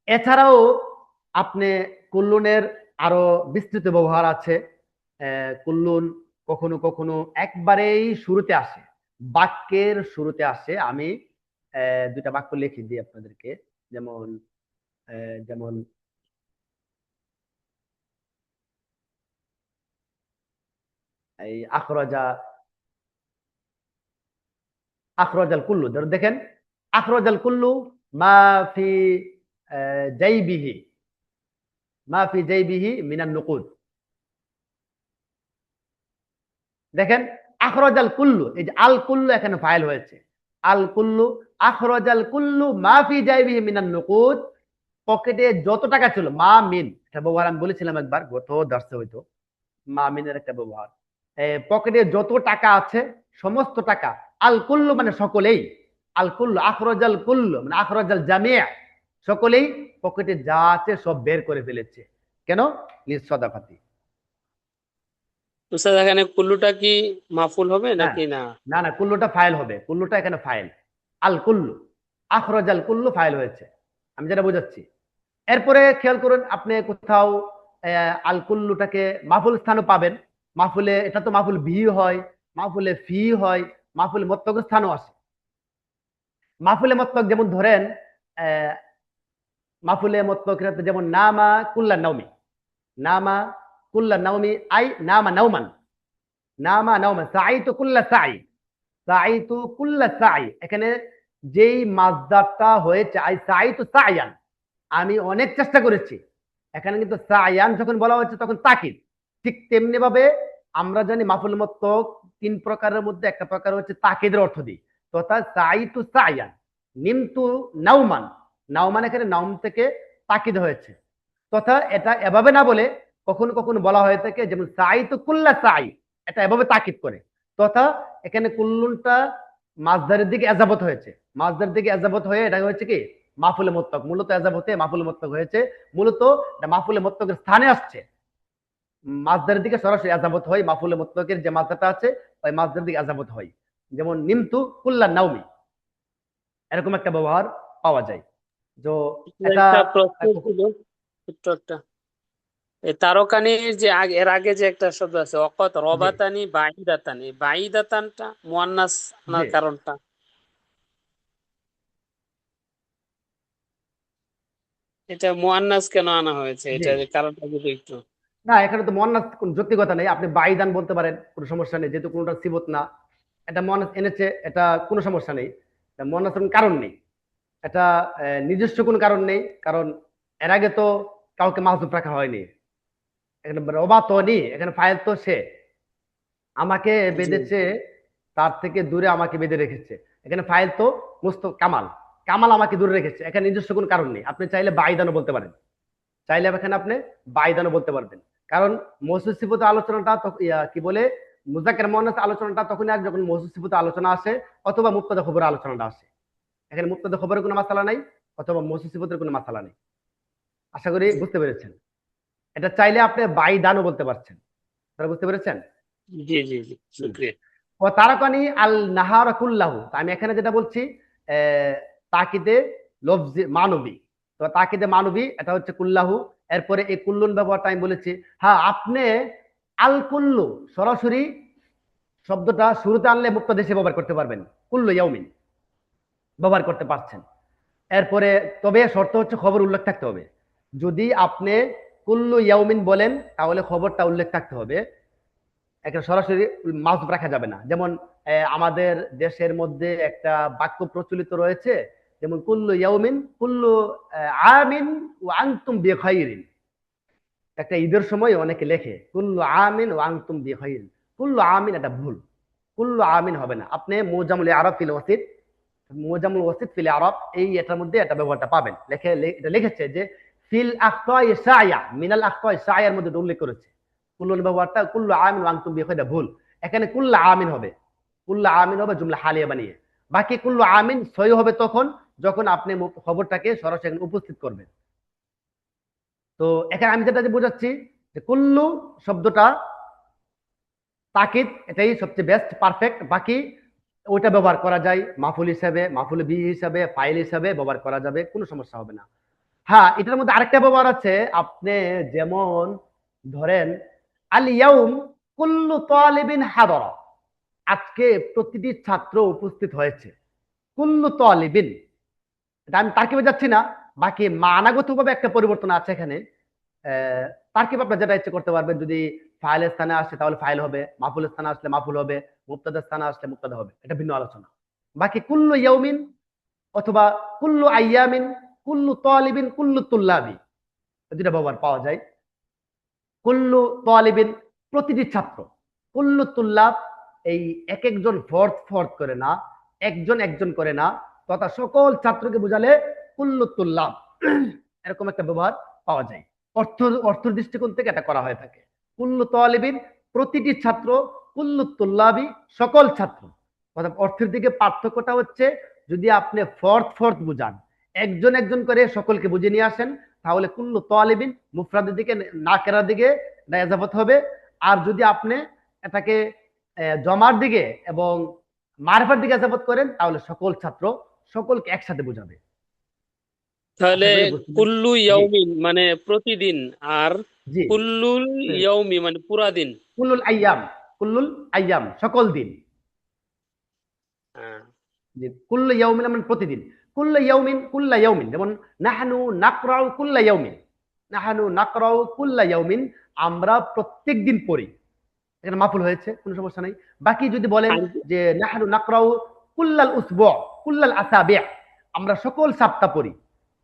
এছাড়াও আপনি কুল্লুনের আরো বিস্তৃত ব্যবহার আছে। কুল্লুন কখনো কখনো একবারেই শুরুতে আসে, বাক্যের শুরুতে আসে। আমি দুইটা বাক্য লিখে দিই আপনাদেরকে, যেমন যেমন এই আখরাজাল কুল্লু, ধরুন দেখেন, আখরাজাল কুল্লু মা ফি জাইবিহি, মা ফি জাইবিহি মিনান নুকুদ। দেখেন আখরাজাল কুল্লু, এই যে আল কুল্লু এখানে ফাইল হয়েছে, আল কুল্লু, আখরাজাল কুল্লু মা ফি জাইবিহি মিনান নুকুদ, পকেটে যত টাকা ছিল, মা মিন, এটা ব্যবহার আমি বলেছিলাম একবার গত দর্শে হয়তো, মা মিনের একটা ব্যবহার। পকেটে যত টাকা আছে, সমস্ত টাকা, আল কুল্লু মানে সকলেই, আল কুল্লু, আখরাজাল কুল্লু মানে আখরাজাল জামিয়া, সকলেই পকেটে যা আছে সব বের করে ফেলেছে। কেন? লিসসাদাকাতি। স্যার এখানে কুল্লুটা কি মাফুল হবে হ্যাঁ, নাকি না? না না, কুল্লুটা ফাইল হবে, কুল্লুটা এখানে ফাইল, আল কুল্লু, আখরাজাল কুল্লু ফাইল হয়েছে, আমি যেটা বোঝাচ্ছি। এরপরে খেয়াল করুন, আপনি কোথাও আল কুল্লুটাকে মাফুল স্থানও পাবেন। মাফুলে, এটা তো মাফুল ভি হয়, মাফুলে ফি হয়, মাফুলে মত্তক স্থানও আসে। মাফুলে মত্তক যেমন ধরেন, মাফুলে মত্তক যেমন নামা কুল্লা নাওমি, নামা কুল্লা নাওমি, আই নামা নাওমান, নামা নাওমান, সাইতু কুল্লা সাই, সাইতু কুল্লা সাই, এখানে যেই মাজদারটা হয়েছে আই সাইতু সায়ান, আমি অনেক চেষ্টা করেছি, এখানে কিন্তু সায়ান যখন বলা হচ্ছে তখন তাকিদ। ঠিক তেমনি ভাবে আমরা জানি মাফুল মুত্তাক 3 প্রকারের মধ্যে একটা প্রকার হচ্ছে তাকিদের অর্থ দিই, তথা সাইতু সায়ান, নিমতু নাওমান, নাওমান এখানে নাওম থেকে তাকিদ হয়েছে। তথা এটা এভাবে না বলে কখনো কখনো বলা হয়ে থাকে, যেমন সাইতু কুল্লা সাই, এটা এভাবে তাকিদ করে। তথা এখানে কুল্লুনটা মাজদারের দিকে এজাবত হয়েছে, মাজদারের দিকে এজাবত হয়ে এটা হচ্ছে কি মাফুলে মুত্তাক, মূলত এজাবতে মাফুলে মুত্তাক হয়েছে, মূলত এটা মাফুলে মুত্তাকের স্থানে আসছে। মাসদারের দিকে সরাসরি আযাবত হয়, মাফউলে মুতলাকের যে মাসদারটা আছে ওই মাসদারের দিকে আযাবত হয়। যেমন নিমতু কুল্লা নাওমি, এরকম একটা ব্যবহার পাওয়া যায়। তো এটা একটা প্রশ্ন ছিল, ছোট্ট একটা। এই তারকানির যে এর আগে যে একটা শব্দ আছে অকত জি রবাতানি বাইদাতানি, বাইদাতানটা মুয়ান্নাস জি আনার কারণটা? এটা মুয়ান্নাস কেন আনা হয়েছে, জি এটা কারণটা যদি একটু। না, এখানে তো মুয়ান্নাস কোন যৌক্তিকতা নেই, আপনি বাইদান বলতে পারেন, কোনো সমস্যা নেই, যেহেতু কোনোটা সিবত না। এটা মুয়ান্নাস এনেছে, এটা কোনো সমস্যা নেই। এটা মুয়ান্নাসের কোনো কারণ নেই, এটা নিজস্ব কোনো কারণ নেই, কারণ এর আগে তো কাউকে মাহজুব রাখা হয়নি। এখানে রবা তো নি, এখানে ফাইল তো সে আমাকে জি বেঁধেছে, তার থেকে দূরে আমাকে বেঁধে রেখেছে। এখানে ফাইল তো মুস্ত কামাল, কামাল আমাকে দূরে রেখেছে, এখানে নিজস্ব কোনো কারণ নেই। আপনি চাইলে বাইদানও বলতে পারেন, চাইলে এখানে আপনি বাইদানও বলতে পারবেন। কারণ মওসুফ সিফাত আলোচনাটা কি বলে, মুযাক্কার মুআন্নাস আলোচনাটা তখনই আর যখন মওসুফ সিফাত আলোচনা আসে অথবা মুবতাদা খবর আলোচনাটা আসে। এখানে মুবতাদা খবরের কোনো মাসালা নাই অথবা মওসুফ সিফাতের কোনো মাসালা নেই। আশা করি জি বুঝতে পেরেছেন। এটা চাইলে আপনি বাইদানও বলতে পারছেন। তারা বুঝতে পেরেছেন? জি জি জি, হুম। শুক্রিয়া। ও তারাকানি আল নাহার কুল্লাহু, তা আমি এখানে যেটা বলছি তাকিদে লফজি মানবী, তো তাকিদে মানবী এটা হচ্ছে কুল্লাহু। এরপরে এই কুল্লুন ব্যবহারটা আমি বলেছি। হ্যাঁ, আপনি আল কুল্লু সরাসরি শব্দটা শুরুতে আনলে মুক্তাদা হিসেবে ব্যবহার করতে পারবেন, কুল্লু ইয়াউমিন ব্যবহার করতে পারছেন। এরপরে তবে শর্ত হচ্ছে খবর উল্লেখ থাকতে হবে। যদি আপনি কুল্লু ইয়াউমিন বলেন তাহলে খবরটা উল্লেখ থাকতে হবে, একটা সরাসরি মাউথ রাখা যাবে না। যেমন আমাদের দেশের মধ্যে একটা বাক্য প্রচলিত রয়েছে, যেমন কুল্লু ইয়াউমিন কুল্লু আমিন ওয়া আনতুম বিখাইরিন। একটা ঈদের সময় অনেকে লেখে কুল্লু আমিন ওয়া আনতুম বিখাইরিন, কুল্লু আমিন এটা ভুল, কুল্লু আমিন হবে না। আপনি মুজামুল আরব ফিল ওয়াসিত, মুজামুল ওয়াসিত ফিল আরব এই এটার মধ্যে এটা ব্যবহারটা পাবেন। এটা লিখেছে যে ফিল আখতাই সায়া মিনাল আখতাই সায়ার মধ্যে উল্লেখ করেছে কুল্লুর ব্যবহারটা কুল্লু আমিন ওয়া আনতুম বিখাইরিন ভুল। এখানে কুল্লু আমিন হবে, কুল্লু আমিন হবে জুমলা হালিয়া বানিয়ে। বাকি কুল্লু আমিন সহি হবে তখন যখন আপনি খবরটাকে সরাসরি উপস্থিত করবেন। তো এখানে আমি যেটা বোঝাচ্ছি যে কুল্লু শব্দটা তাকিদ, এটাই সবচেয়ে বেস্ট পারফেক্ট। বাকি ওইটা ব্যবহার করা যায় মাফুল হিসাবে, মাফুল বি হিসাবে, ফাইল হিসাবে ব্যবহার করা যাবে, কোনো সমস্যা হবে না। হ্যাঁ, এটার মধ্যে আরেকটা ব্যবহার আছে। আপনি যেমন ধরেন আল ইয়াউম কুল্লু তালিবিন হাদরা, আজকে প্রতিটি ছাত্র উপস্থিত হয়েছে। কুল্লু তালিবিন, এটা আমি তারকিবে যাচ্ছি না, বাকি মানাগতভাবে একটা পরিবর্তন আছে এখানে। তারকিব আপনার যেটা ইচ্ছে করতে পারবেন। যদি ফাইলের স্থানে আসে তাহলে ফাইল হবে, মাফুলের স্থানে আসলে মাফুল হবে, মুবতাদার স্থানে আসলে মুবতাদা হবে, এটা ভিন্ন আলোচনা। বাকি কুল্লু ইয়াউমিন অথবা কুল্লু আইয়ামিন, কুল্লু তালিবিন, কুল্লু তুল্লাবি, দুটা ব্যবহার পাওয়া যায়। কুল্লু তালিবিন প্রতিটি ছাত্র, কুল্লু তুল্লাব এই এক একজন ফর্দ ফর্দ করে না, একজন একজন করে না, তথা সকল ছাত্রকে বোঝালে কুল্লু তুল্লাব এরকম একটা ব্যবহার পাওয়া যায়। অর্থ দৃষ্টিকোণ থেকে এটা করা হয়ে থাকে। কুল্লু তালিবিন প্রতিটি ছাত্র, কুল্লু তুল্লাবি সকল ছাত্র। অর্থাৎ অর্থের দিকে পার্থক্যটা হচ্ছে যদি আপনি ফর্দ ফর্দ বুঝান, একজন একজন করে সকলকে বুঝিয়ে নিয়ে আসেন, তাহলে কুল্লু তালিবিন মুফরাদের দিকে নাকেরার দিকে ইজাফত হবে। আর যদি আপনি এটাকে জমার দিকে এবং মারফার দিকে ইজাফত করেন তাহলে সকল ছাত্র, সকলকে একসাথে বোঝাবে। তাহলে আশা করি বুঝতে পেরেছেন। কুল্লু জি ইয়াউমিন মানে প্রতিদিন, আর জি কুল্লুল ইয়াউমি মানে পুরা দিন। কুল্লুল আইয়াম, কুল্লুল আইয়াম সকল দিন। হ্যাঁ জি, কুল্লু ইয়াউমিন মানে প্রতিদিন। কুল্লু ইয়াউমিন কুল্লা ইয়াউমিন, যেমন নাহনু নাকরাউ কুল্লা ইয়াউমিন, নাহনু নাকরাউ কুল্লা ইয়াউমিন আমরা প্রত্যেক দিন পড়ি, এখানে মাফুল হয়েছে, কোনো সমস্যা নাই। বাকি যদি বলেন আর যে নাহনু নাকরাউ কুল্লাল উসবু কুল্লাল আসাবি, আমরা সকল সপ্তাহ পড়ি,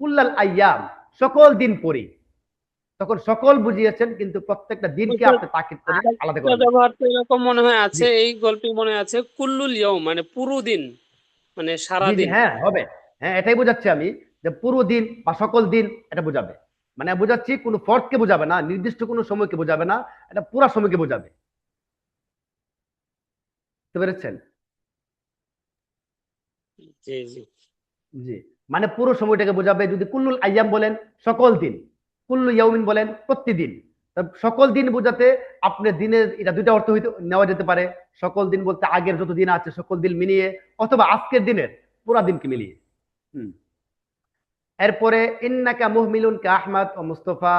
কুল্লাল আইয়াম সকল দিন পড়ি, তখন সকল বুঝিয়েছেন কিন্তু প্রত্যেকটা দিনকে আপনি তাকিদ করে আলাদা আরেকটা করবেন। ব্যবহার তো এরকম মনে হয় জি আছে, এই গল্পে মনে আছে কুল্লুল ইয়াউম মানে পুরো দিন, মানে সারা জি জি দিন। হ্যাঁ হবে। হ্যাঁ, এটাই বোঝাচ্ছি আমি যে পুরো দিন বা সকল দিন এটা বোঝাবে। মানে বোঝাচ্ছি কোনো ফর্দকে বোঝাবে না, নির্দিষ্ট কোনো সময়কে বোঝাবে না, এটা পুরো সময়কে বোঝাবে। বুঝতে পেরেছেন? জি জি জি, মানে পুরো সময়টাকে বোঝাবে। যদি কুল্লুল আইয়াম বলেন সকল দিন, কুল্লু ইয়াউমিন বলেন প্রতিদিন, তা সকল দিন বোঝাতে আপনার দিনের এটা দুইটা অর্থ হইতে নেওয়া যেতে পারে। সকল দিন বলতে আগের যত দিন আছে সকল দিন মিলিয়ে, অথবা আজকের দিনের পুরা দিনকে মিলিয়ে। হুম। এরপরে ইন্নাকা মুহমিলুন কা আহমদ ও মুস্তফা।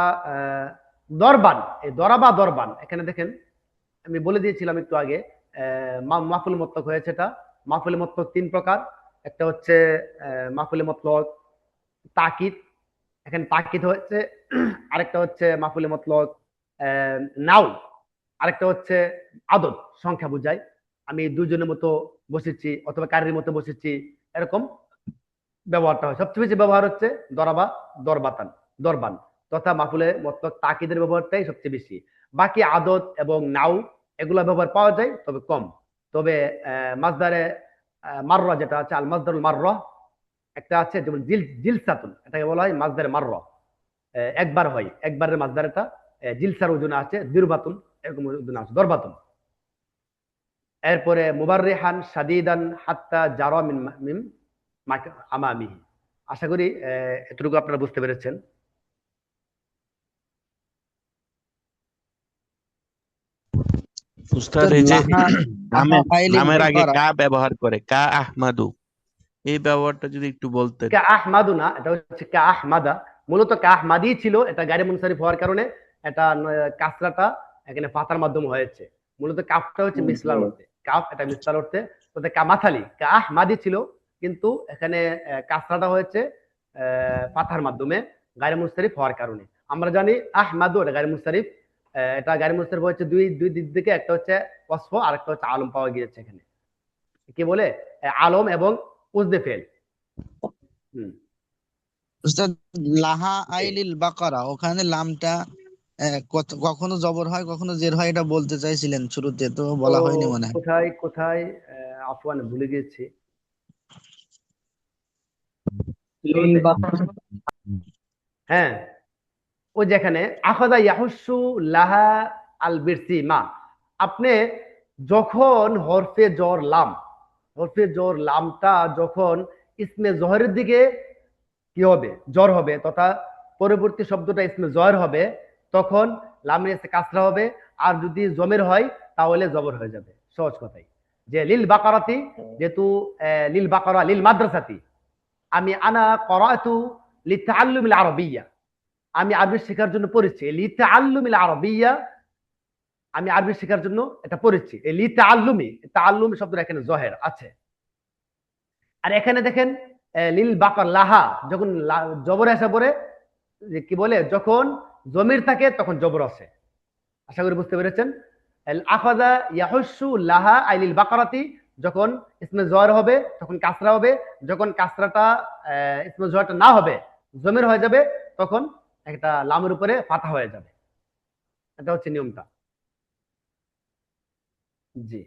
দরবান, এই দরাবা দরবান, এখানে দেখেন আমি বলে দিয়েছিলাম একটু আগে, মাফুল মতলক হয়েছে। এটা মাফুল মতলক তিন প্রকার। একটা হচ্ছে মাফুল মতলক তাকিদ, এখানে তাকিদ হচ্ছে। আরেকটা হচ্ছে মাফুল মতলক নাও। আরেকটা হচ্ছে আদদ, সংখ্যা বোঝায়। আমি দুজনের মতো বসেছি অথবা কারির মতো বসেছি, এরকম ব্যবহারটা হয়। সবচেয়ে বেশি ব্যবহার হচ্ছে দরাবা, দরবাতান, দরবান তথা মাফুলে মতলক তাকিদের ব্যবহারটাই সবচেয়ে বেশি। বাকি আদত এবং নাও এগুলা ব্যবহার পাওয়া যায়, তবে কম। তবে মাজদারে মাররা যেটা আছে, আল মাজদারুল মাররা একটা আছে, যেমন জিলসাতুন, এটাকে বলা হয় মাজদারে মাররা। একবার হয়, একবারের মাজদার এটা। জিলসার ওজনে আছে দিরবাতুন, এরকম ওজনে আছে দরবাতুন। এরপরে মুবাররিহান শাদীদান হাত্তা জারা মিন মিন আমামিহি। আশা করি এতটুকু আপনারা বুঝতে পেরেছেন। উস্তাদ, এই যে লাহা নামের ফাইলিল নামের আগে বাকারা। কা ব্যবহার করে, কা আহমাদু, এই ব্যবহারটা যদি একটু বলতেন। কা আহমাদু না, এটা হচ্ছে কা আহমাদা। মূলত কা আহমাদি ছিল, এটা গায়রে মুনসারিফ হওয়ার কারণে এটা কাসরাটা এখানে ফাতার মাধ্যমে হয়েছে। মূলত কাফটা হচ্ছে মিসলার অর্থে, কাফ এটা মিসলার অর্থে। তো কা মাথালি কা আহমাদি ছিল, কিন্তু এখানে কাসরাটা হয়েছে ফাতার মাধ্যমে গায়রে মুনসারিফ হওয়ার কারণে। আমরা জানি আহমাদু এটা গায়রে মুনসারিফ। এটা গায়রে মুনসারিফ হচ্ছে দুই দুই দিক থেকে, একটা হচ্ছে ওয়াসফ আর একটা হচ্ছে আলম পাওয়া গিয়েছে এখানে। কি বলে আলম এবং উজদে ফেল। হুম। উস্তাদ, লাহা আইলিল বাকারা, ওখানে লামটা কখনো জবর হয় কখনো জের হয়, এটা বলতে চাইছিলেন শুরুতে, তো ও বলা হয়নি মনে হয়। কোথায় কোথায়, আফওয়ান ভুলে গেছি। হ্যাঁ, ওই যেখানে আখাযা ইয়াহুসসু লাহা আল বিরসি মা। আপনি যখন হরফে জর লামটা যখন ইসমে জহরের দিকে কি হবে, জ্বর হবে, তথা পরবর্তী শব্দটা ইসমে জয়ের হবে, তখন লামের এসে কাসরা হবে। আর যদি জমের হয় তাহলে জবর হয়ে যাবে। সহজ কথাই, যে লিল বাকারাতি, যেহেতু লিল বাকারা লিল মাদ্রাসাতি, আমি আনা করাতু লিতাআল্লুমিল আরবিয়্যা, আমি আরবি শেখার জন্য পড়েছি। লিতাআল্লুমিল আরবিয়্যা, আমি আরবি শেখার জন্য এটা পড়েছি। এই লিতাআল্লুমি, তাআল্লুমি শব্দটা এখানে জহের আছে। আর এখানে দেখেন লিল বাকার লাহা, যখন জবর আসে পরে যে কি বলে, যখন জমির থাকে তখন জবর আছে। আশা করি বুঝতে পেরেছেন। আখাযা ইয়াহুসসু লাহা আইলিল বাকারাতি, যখন ইসমে জয়ের হবে তখন কাসরা হবে। যখন কাসরাটা ইসমে জয়েরটা না হবে, জমির হয়ে যাবে, তখন একটা লামের উপরে ফাথা হয়ে যাবে। এটা হচ্ছে নিয়মটা। জি,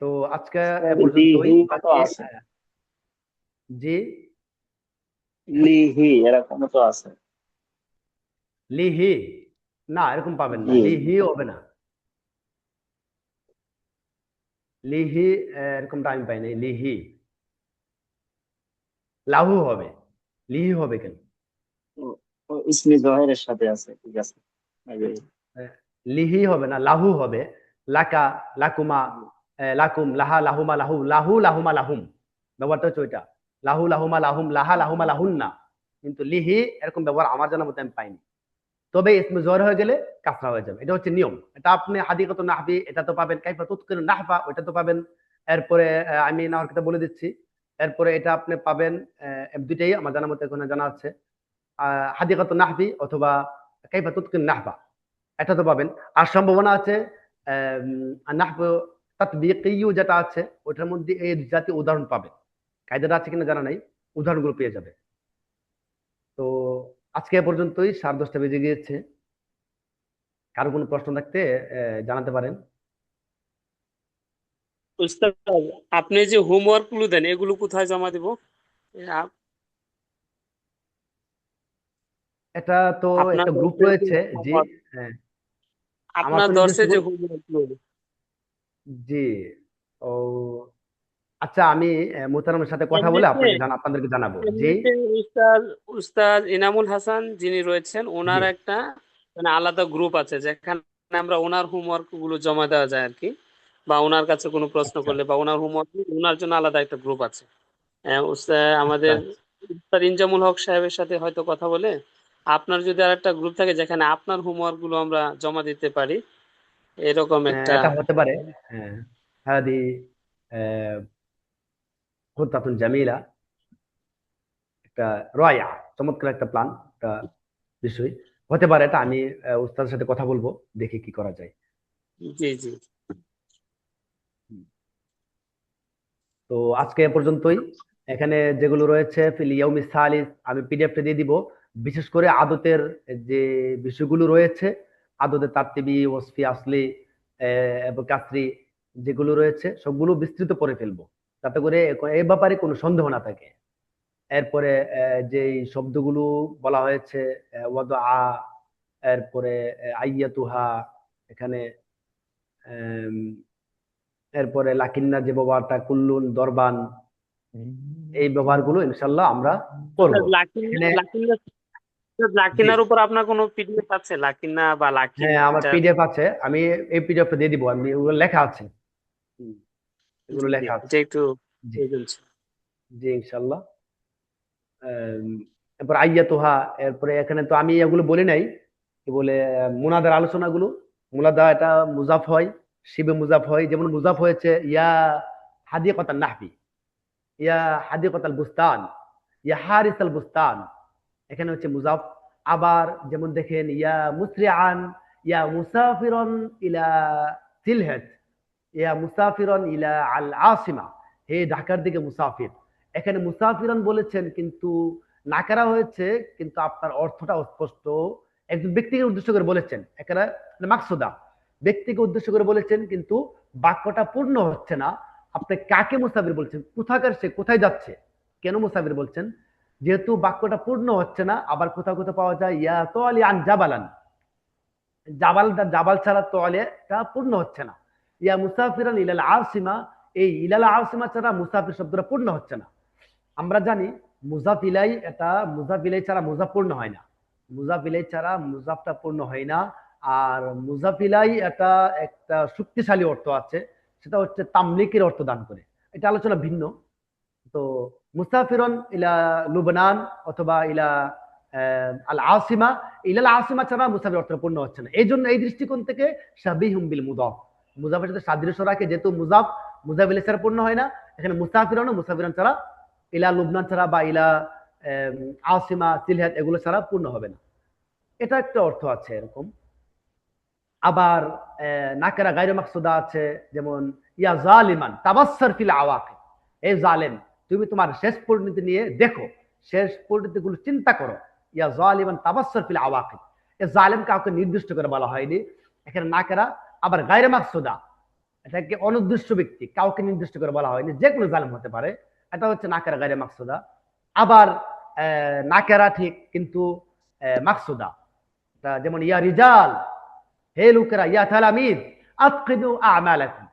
তো আজকে এ পর্যন্তই। বাকি জি, লিহি এরকম তো আছে। লিহি না, এরকম পাবেন না, জি লিহি হবে না। লিহি এরকমটা আমি পাই নাই। লিহি লাহু হবে, লিহি হবে কেন? ও ইসমে জহেরের সাথে আছে, ঠিক আছে। আহ, লিহি হবে না, লাহু হবে। লাকা, লাকুমা, লাকুম, লাহা, লাহুমা, লাহু, লাহু, লাহুমা, লাহুম। ব্যবহারটা হচ্ছে ওইটা। লাহু, লাহুমা, লাহুম, লাহা, লাহুমা, লাহুন্না। কিন্তু লিহি এরকম ব্যবহার আমার জানা মতে আমি পাইনি। তবে ইসমে জোহর হয়ে গেলে কাসরা হয়ে যাবে, এটা হচ্ছে নিয়ম। এটা আপনি হাদিকাতুন নাহবি এটা তো পাবেন, কাইফা তুতকিনুন নাহবা ওইটা তো পাবেন। এরপরে আমি নাহর কিতাব বলে দিচ্ছি। এরপরে এটা আপনি পাবেন, দুইটাই আমার জানা মতে এখানে জানা আছে। হাদিকাতুন নাহবি অথবা কাইফা তুতকিনুন নাহবা, এটা তো পাবেন। আর সম্ভাবনা আছে নাহবু তাতবিকিয়্যু যেটা আছে, ওটার মধ্যে এই জাতীয় উদাহরণ পাবেন। কায়দাটা আছে কিনা জানা নাই, উদাহরণগুলো পেয়ে যাবে। তো আজকে এ পর্যন্তই, 10:30 বেজে গিয়েছে। কারো কোনো প্রশ্ন থাকতে জানাতে পারেন। উস্তাদ, আপনি যে হোমওয়ার্ক গুলো দেন এগুলো কোথায় জমা দিব? এটা তো আপনার একটা গ্রুপ দর্শে যে রয়েছে। জি, হ্যাঁ, আমার আপনার তো দর্শে নিজস্ব যে হোমওয়ার্ক গুলো, জি, ও আচ্ছা, আমি মোহতারামের সাথে কথা বলে এমনিতে আপনাদেরকে জানাবো। জি, এমনিতে উস্তাদ উস্তাদ ইনামুল হাসান যিনি রয়েছেন, জি, ওনার একটা মানে আলাদা গ্রুপ আছে যেখানে আমরা ওনার হোমওয়ার্ক গুলো জমা দেওয়া যায় আর কি, বা ওনার কাছে কোনো প্রশ্ন আচ্ছা করলে বা ওনার হোমওয়ার্ক ওনার জন্য আলাদা একটা গ্রুপ আছে। আচ্ছা আমাদের আচ্ছা। উস্তাদ ইনজামুল হক সাহেবের সাথে হয়তো কথা বলে আপনার যদি আর একটা গ্রুপ থাকে যেখানে আপনার হোমওয়ার্ক গুলো আমরা জমা দিতে পারি, এরকম একটা। এটা হতে পারে। হ্যাঁ, হাদি আহ, খুত্তাতুন জামিলা, একটা রয়া, চমৎকার একটা প্ল্যান, একটা বিষয় হতে পারে। এটা আমি উস্তাদের সাথে কথা বলবো, দেখি কি করা যায়। জি জি। হুম। তো আজকে এ পর্যন্তই। এখানে যেগুলো রয়েছে ফিল ইয়াউমিস সালিস আমি পিডিএফটা দিয়ে দিব। বিশেষ করে আদতের যে বিষয়গুলো রয়েছে, আদতের তারতিবি, ওসফি, আসলি এবং কাসরি যেগুলো রয়েছে সবগুলো বিস্তৃত করে ফেলবো, যাতে করে এ ব্যাপারে কোনো সন্দেহ না থাকে। এরপরে যে শব্দগুলো বলা হয়েছে, ওয়াদআ, এরপরে আইয়াতুহা, এখানে আম, এরপরে লাকিন্না যে ব্যবহারটা, কুল্লুন, দরবান, এই ব্যবহারগুলো ইনশাল্লাহ আমরা করব এখানে। জি, লাকিনার উপর আপনার কোনো পিডিএফ আছে, লাকিনা বা লাকিন হ্যাঁ, আমার এটা? পিডিএফ আছে, আমি এই পিডিএফটা দিয়ে দিব, আমি ওগুলো লেখা আছে। হুম, জি এগুলো জি, লেখা আছে। এটা একটু জি, প্রয়োজন ছিল। জি ইনশাল্লাহ। আম, এরপর আইয়াতুহা, এরপরে এখানে তো আমি এগুলো বলি নাই, কি বলে মুনাদার আলোচনাগুলো। মুনাদা এটা মুজাফ হয়, শিবে মুজাফ হয়। যেমন মুজাফ হয়েছে ইয়া হাদিকাতান নাহবি, ইয়া হাদিকাতাল বুস্তান, ইয়া হারিসাল বুস্তান, এখানে হচ্ছে মুজাফ। আবার যেমন দেখেন ইয়া মুসরিআন, ইয়া মুসাফিরন ইলা সিলহেট, ইয়া মুসাফিরন ইলা আল আসিমা, হে ঢাকার দিকে মুসাফির। এখানে মুসাফিরন বলেছেন কিন্তু নাকারা হয়েছে, কিন্তু আপনার অর্থটা অস্পষ্ট। একজন ব্যক্তিকে উদ্দেশ্য করে বলেছেন, এখানে মাকসুদা, ব্যক্তিকে উদ্দেশ্য করে বলেছেন, কিন্তু বাক্যটা পূর্ণ হচ্ছে না। আপনি কাকে মুসাফির বলছেন, কোথাকার, সে কোথায় যাচ্ছে, কেন মুসাফির বলছেন? যেহেতু বাক্যটা পূর্ণ হচ্ছে না, আবার কোথাও কোথাও পাওয়া যায় ইয়া তো আলী আন জাবালান, জাবাল, জাবাল ছাড়া তো আলীটা পূর্ণ হচ্ছে না। ইয়া মুসাফিরান ইলাল আসিমা, এই ইলাল আসিমা ছাড়া মুসাফির শব্দটা পূর্ণ হচ্ছে না। আমরা জানি মুজাফ ইলাই, এটা মুজাফ ইলাই ছাড়া মুজাফ পূর্ণ হয় না, মুজাফ ইলাই ছাড়া মুজাফটা পূর্ণ হয় না। আর মুজাফ ইলাই এটা একটা শক্তিশালী অর্থ আছে, সেটা হচ্ছে তামলিকের অর্থ দান করে। এটা আলোচনা ভিন্ন। তো মুসাফিরন ইলা লুবনান অথবা ইলা আল আসিমা, ইলাল আসিমা ছাড়া মুসাফির অর্থ পূর্ণ হচ্ছে না। এই জন্য এই দৃষ্টিকোণ থেকে শাবিহুম বিল মুদাফ, মুজাফের সাথে সাদৃশ্য রাখে, যেহেতু মুজাফ মুজাফিল ছাড়া পূর্ণ হয় না, এখানে মুসাফিরন, মুসাফিরন ছাড়া, ইলা লুবনান ছাড়া বা ইলা আসিমা, সিলহাত এগুলো ছাড়া পূর্ণ হবে না। এটা একটা অর্থ আছে এরকম। আবার নাকেরা গায়রে মাকসুদা আছে, যেমন ইয়া জালিমান তাবাসসার ফিল আওয়াকিব, এই জালেম তুমি তোমার শেষ পরিণতি নিয়ে দেখো, শেষ পরিণতিগুলো চিন্তা করো। ইয়া জালিমান তাবাসসার ফিল আওয়াকিব, এ জালেম কাউকে নির্দিষ্ট করে বলা হয়নি এখানে নাকেরা। আবার গায়রে মাকসুদা, এটাকে অনির্দিষ্ট ব্যক্তি, কাউকে নির্দিষ্ট করে বলা হয়নি, যে কোনো জালেম হতে পারে। এটা হচ্ছে নাকেরা গায়রে মাকসুদা। আবার নাকেরা ঠিক কিন্তু মাকসুদা, যেমন ইয়া রিজাল, হে লোকেরা, ইয়া তালামিদ আতকিদু আমালাকুম,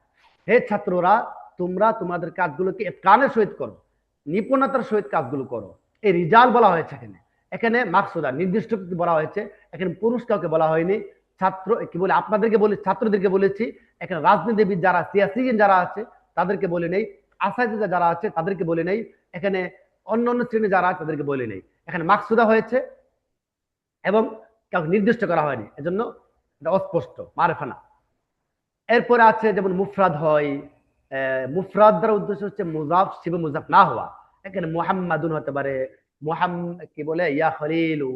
হে ছাত্ররা তোমরা তোমাদের কাজগুলোকে ইতকানের সহিত করো, নিপুণতার সহিত কাজগুলো করো। এই রিজাল বলা হয়েছে এখানে, এখানে মাকসুদা নির্দিষ্ট বলা হয়েছে, এখানে পুরুষ কাউকে বলা হয়নি। ছাত্র কি বলে, আপনাদেরকে বলে, ছাত্রদেরকে বলেছি। এখানে রাজনীতিবিদ যারা, সিয়াসিগিন যারা আছে তাদেরকে বলে নেই, আসাদিজা যারা আছে তাদেরকে বলে নেই, এখানে অন্য অন্য শ্রেণী যারা আছে তাদেরকে বলে নেই। এখানে মাকসুদা হয়েছে এবং কাউকে নির্দিষ্ট করা হয়নি, এজন্য এটা অস্পষ্ট, মারেফা না। এরপরে আছে যেমন মুফরাদ হয়, মুফরাদ দ্বারা উদ্দেশ্য হচ্ছে মুজাফ শিবে মুজাফ না হওয়া। এখানে মুহাম্মাদুন হতে পারে, কি বলে ইয়া খলিলু,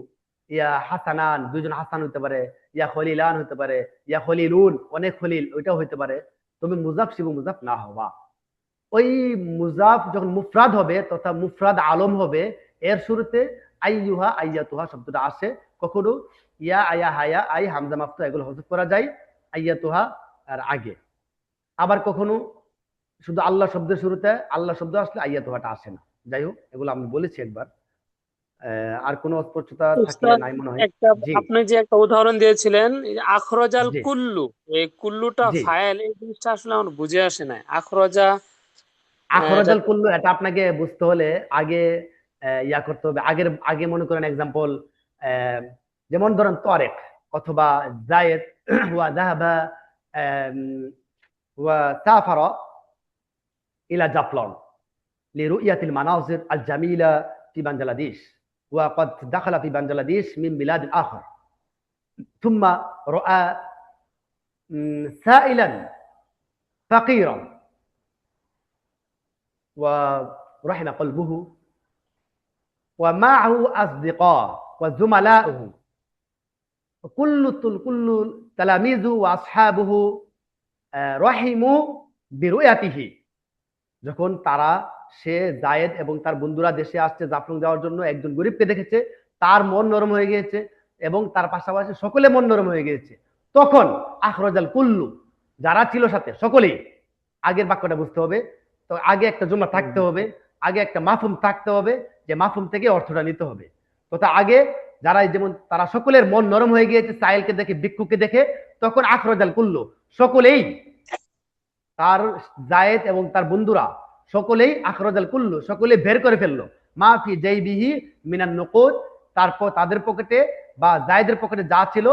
ইয়া হাসানান, দুজন হাসান হতে পারে, ইয়া খলিলান হতে পারে, ইয়া খলিলুন, অনেক খলিল, ওইটাও হতে পারে। তবে মুজাফ শিবে মুজাফ না হওয়া। ওই মুজাফ যখন মুফরাদ হবে তথা মুফরাদ আলম হবে, এর শুরুতে আইয়ুহা আইয়াতুহা শব্দটা আসে। কখনো ইয়া, আয়া, হায়া, আই, হামজা মাফতুহা এগুলো হযফ করা যায় আইয়াতুহা আর আগে। আবার কখনো শুধু আল্লাহ শব্দের শুরুতে আল্লাহ শব্দ আসলে আইয়াতুহাটা আসে না। যাই হোক, এগুলো আমি বলেছি একবার। আর কোনো অস্পষ্টতা থাকলে উস্তাদ, নাই মনে হয়। একটা জি, আপনি যে একটা উদাহরণ দিয়েছিলেন এই যে আখরজাল জি, কুল্লু, এই কুল্লুটা জি। ফাইল, এই জিনিসটা আসলে আমার বুঝে আসে নাই। আখরজা এটা আখরাজাল কুল্লু, এটা আপনাকে বুঝতে হলে আগে ইয়া করতে হবে। আগের আগে মনে করেন এক্সাম্পল, যেমন ধরেন তরেক, অথবা জায়েদ ওয়া যাহাবা ওয়া সাফারা ইলা জাফলন لرؤية المناظر الجميلة في بنجلاديش وقد دخل في بنجلاديش من بلاد آخر ثم رأى سائلا فقيرا ورحم قلبه ومعه أصدقاء وزملاؤه كل تلاميذه وأصحابه رحموا برؤيته যখন তারা সে জায়েদ এবং তার বন্ধুরা দেশে আসছে জাফলং যাওয়ার জন্য একজন গরিবকে দেখেছে, তার মন নরম হয়ে গিয়েছে এবং তার পাশাপাশি সকলে মন নরম হয়ে গিয়েছে। তখন আখরাজাল কুল্লু, যারা ছিল সাথে সকলেই, আগের বাক্যটা বুঝতে হবে, তো আগে একটা জুমলা থাকতে হবে, আগে একটা মাফহুম থাকতে হবে, যে মাফহুম থেকে অর্থটা নিতে হবে। তো তা আগে যারা যেমন তারা সকলের মন নরম হয়ে গিয়েছে সাইলকে দেখে, ভিক্ষুককে দেখে, তখন আখরাজাল কুল্লু সকলেই, তার জায়েদ এবং তার বন্ধুরা সকলেই আখরাজাল কুল্লু সকলে বের করে ফেললো মা ফি জাইবিহি মিনান নুকুদ, তারপর তাদের পকেটে বা জায়েদের পকেটে যা ছিল,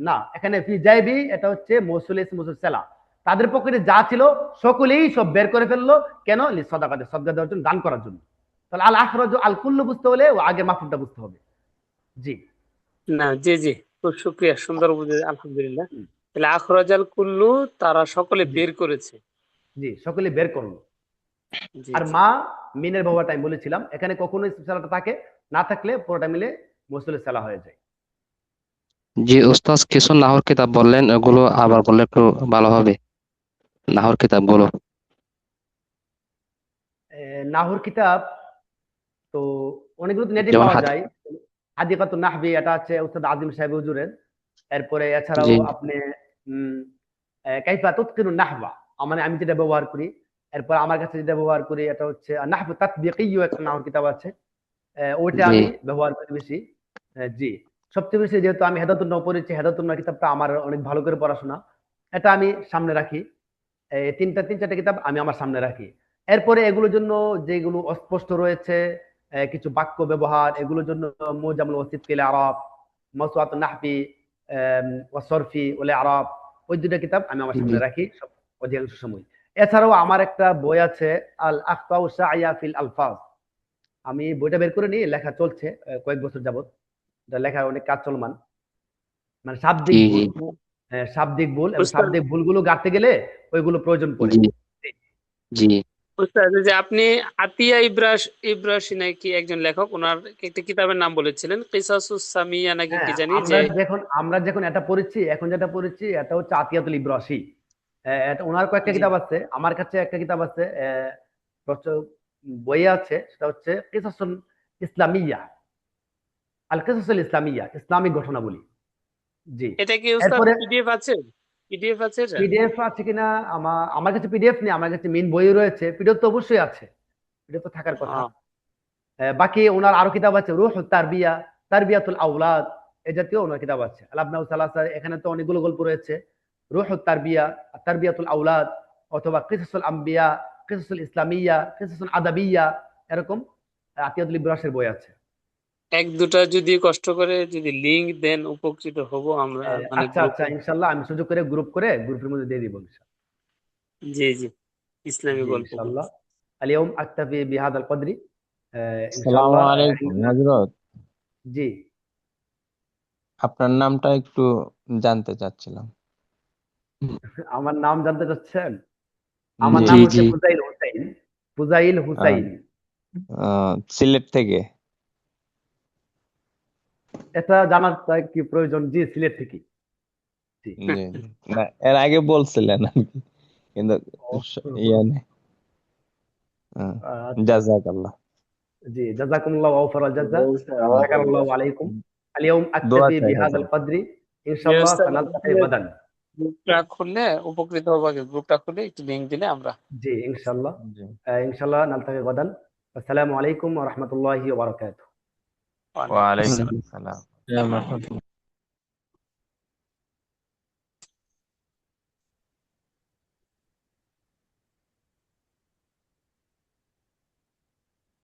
না এখানে ফি জাইবি এটা হচ্ছে মৌসুল ইসম মৌসুল সালা, তাদের পকেটে যা ছিল সকলেই সব বের করে ফেললো। কেন? লি সাদাকাতে, সাদকা দেওয়ার জন্য, দান করার জন্য। তাহলে আল আখরাজু আল কুল্লু বুঝতে হলে ও আগে মাফুলটা বুঝতে হবে। জি না, জি জি, খুব শুকরিয়া, সুন্দর বুঝে, আলহামদুলিল্লাহ। তাহলে আখরাজাল কুল্লু, তারা সকলে জি বের করেছে। জি সকলে বের করলো। জি আর জি মা মিনের ব্যবহারটা আমি বলেছিলাম, এখানে কখনো সালাটা থাকে না, থাকলে পুরোটা মিলে মৌসুলের সালা হয়ে যায়। জি উস্তাদ, কিছু নাহর কিতাব বললেন, ওগুলো আবার বললে একটু ভালো হবে, নাহর কিতাবগুলো। নাহুর কিতাব তো অনেকগুলো নেটে যেমন পাওয়া যায়। হাদিকাতুন নাহবি, এটা আছে উস্তাদ আজিম সাহেব হুজুরের। এরপরে এছাড়াও জি আপনি কাইফা তুতকিনুন নাহবা, মানে আমি যেটা ব্যবহার করি, এরপর আমার কাছে যেটা ব্যবহার করি এটা হচ্ছে নাহবু তাতবিকিয়্যু, একটা নাহুর কিতাব আছে, ওইটা জি আমি ব্যবহার করি বেশি। জি, সবচেয়ে বেশি যেহেতু আমি হেদাতুন নাহ পড়েছি, হেদাতুন নাহ কিতাবটা আমার অনেক ভালো করে পড়াশোনা, এটা আমি সামনে রাখি। তিন চারটা কিতাব আমি আমার সামনে রাখি। এরপরে এগুলোর জন্য যেগুলো অস্পষ্ট রয়েছে, কিছু বাক্য ব্যবহার, এগুলোর জন্য মুজামুল ওয়াসিত ফিল আরাব, মাওসুআতুন নাহবি ওয়া সরফি ওয়াল আরাব, ওই দুটো কিতাব আমি আমার জি সামনে রাখি সব অধিকাংশ সময়। এছাড়াও আমার একটা বই আছে আল আখতাউ শাইয়া ফিল আলফাজ, আমি বইটা বের করে নিই, লেখা চলছে কয়েক বছর যাবত, এটা লেখার অনেক কাজ চলমান, মানে শাব্দিক জি ভুল, জি শাব্দিক ভুল এবং উস্তাদ, শাব্দিক ভুলগুলো গাঁটতে গেলে ওইগুলো প্রয়োজন পড়ে। জি জি উস্তাদ, এই যে আপনি আতিয়া ইব্রাসী নাকি একজন লেখক, ওনার একটা কিতাবের নাম বলেছিলেন কিসাসুস সামিয়া নাকি কি হ্যাঁ, জানি, আমরা যে যখন এটা পড়েছি, এখন যেটা পড়েছি এটা হচ্ছে আতিয়াতুল ইব্রাসী। এটা ওনার কয়েকটা জি কিতাব আছে, আমার কাছে একটা কিতাব আছে, বইয়ে আছে, সেটা হচ্ছে কিসাসুল ইসলামিয়া, আল কিসাসুল ইসলামিয়া, ইসলামিক ঘটনাবলী। জি, এটা কি উস্তাদ এরপরে পিডিএফ আছে? পিডিএফ আছে এটা? পিডিএফ আছে কিনা, আমার কাছে পিডিএফ নেই, আমার কাছে মেইন বই রয়েছে, পিডিএফ তো অবশ্যই আছে, পিডিএফ তো থাকার কথা। আহ, বাকি ওনার আরো কিতাব আছে, রুহ তারবিয়া, তারবিয়াতুল আওলাদ, এই জাতীয় ওনার কিতাব আছে। আল আবনাউ সালাসা, এখানে তো অনেকগুলো গল্প রয়েছে, রুহ তারবিয়া, তারবিয়াতুল আওলাদ, অথবা কিসাসুল আম্বিয়া, কিসাসুল ইসলামিয়া, কিসাসুল আদাবিয়া, এরকম আতিয়াতুল ইব্রাসের বই আছে। এক দুটা যদি কষ্ট করে যদি লিংক দেন, উপকৃত হব আমরা, মানে আচ্ছা আচ্ছা, গ্রুপে। ইনশাল্লাহ আমি সুযোগ করে গ্রুপের মধ্যে দিয়ে দিব ইনশাল্লাহ। জি জি, ইসলামী জি গল্পগুলো। ইনশাল্লাহ। اليوم اكتفي بهذا القدر ان شاء সালামু الله। আলাইকুম হযরত, জি, আপনার নামটা একটু জানতে চাচ্ছিলাম। আমার নাম জানতে চাচ্ছেন? আমার জি নাম জি হচ্ছে জি ফুজাইল হুসাইন। ফুজাইল আহ, হুসাইন। সিলেট থেকে। এটা জানার তার কি প্রয়োজন? জি, সিলেট থেকে। জি। জি না, এর আগে বলছিলেন আর কি, কিন্তু ও, ইয়ে নেই। আচ্ছা, জাযাকাল্লাহ। জি, জাযাকুমুল্লাহু আওফারাল জাযা, হুম, শাকারাল্লাহু আলাইকুম। اليوم দোয়া اكتفي চাই بهذا হযরত। القدر ان شاء জি الله উস্তাদ, سنلتقي আসলে غدا। গ্রুপটা খুললে উপকৃত হবো, আগে গ্রুপটা খুলে একটু লিংক দিলে আমরা। জি ইনশাআল্লাহ। জি ইনশাআল্লাহ نلتقي غدا। আসসালামু আলাইকুম ওয়া রাহমাতুল্লাহি ওয়া বারাকাতুহু। ওয়ালাইকুম ওয়া আসসালাম। আলাইকুম আসসালাম।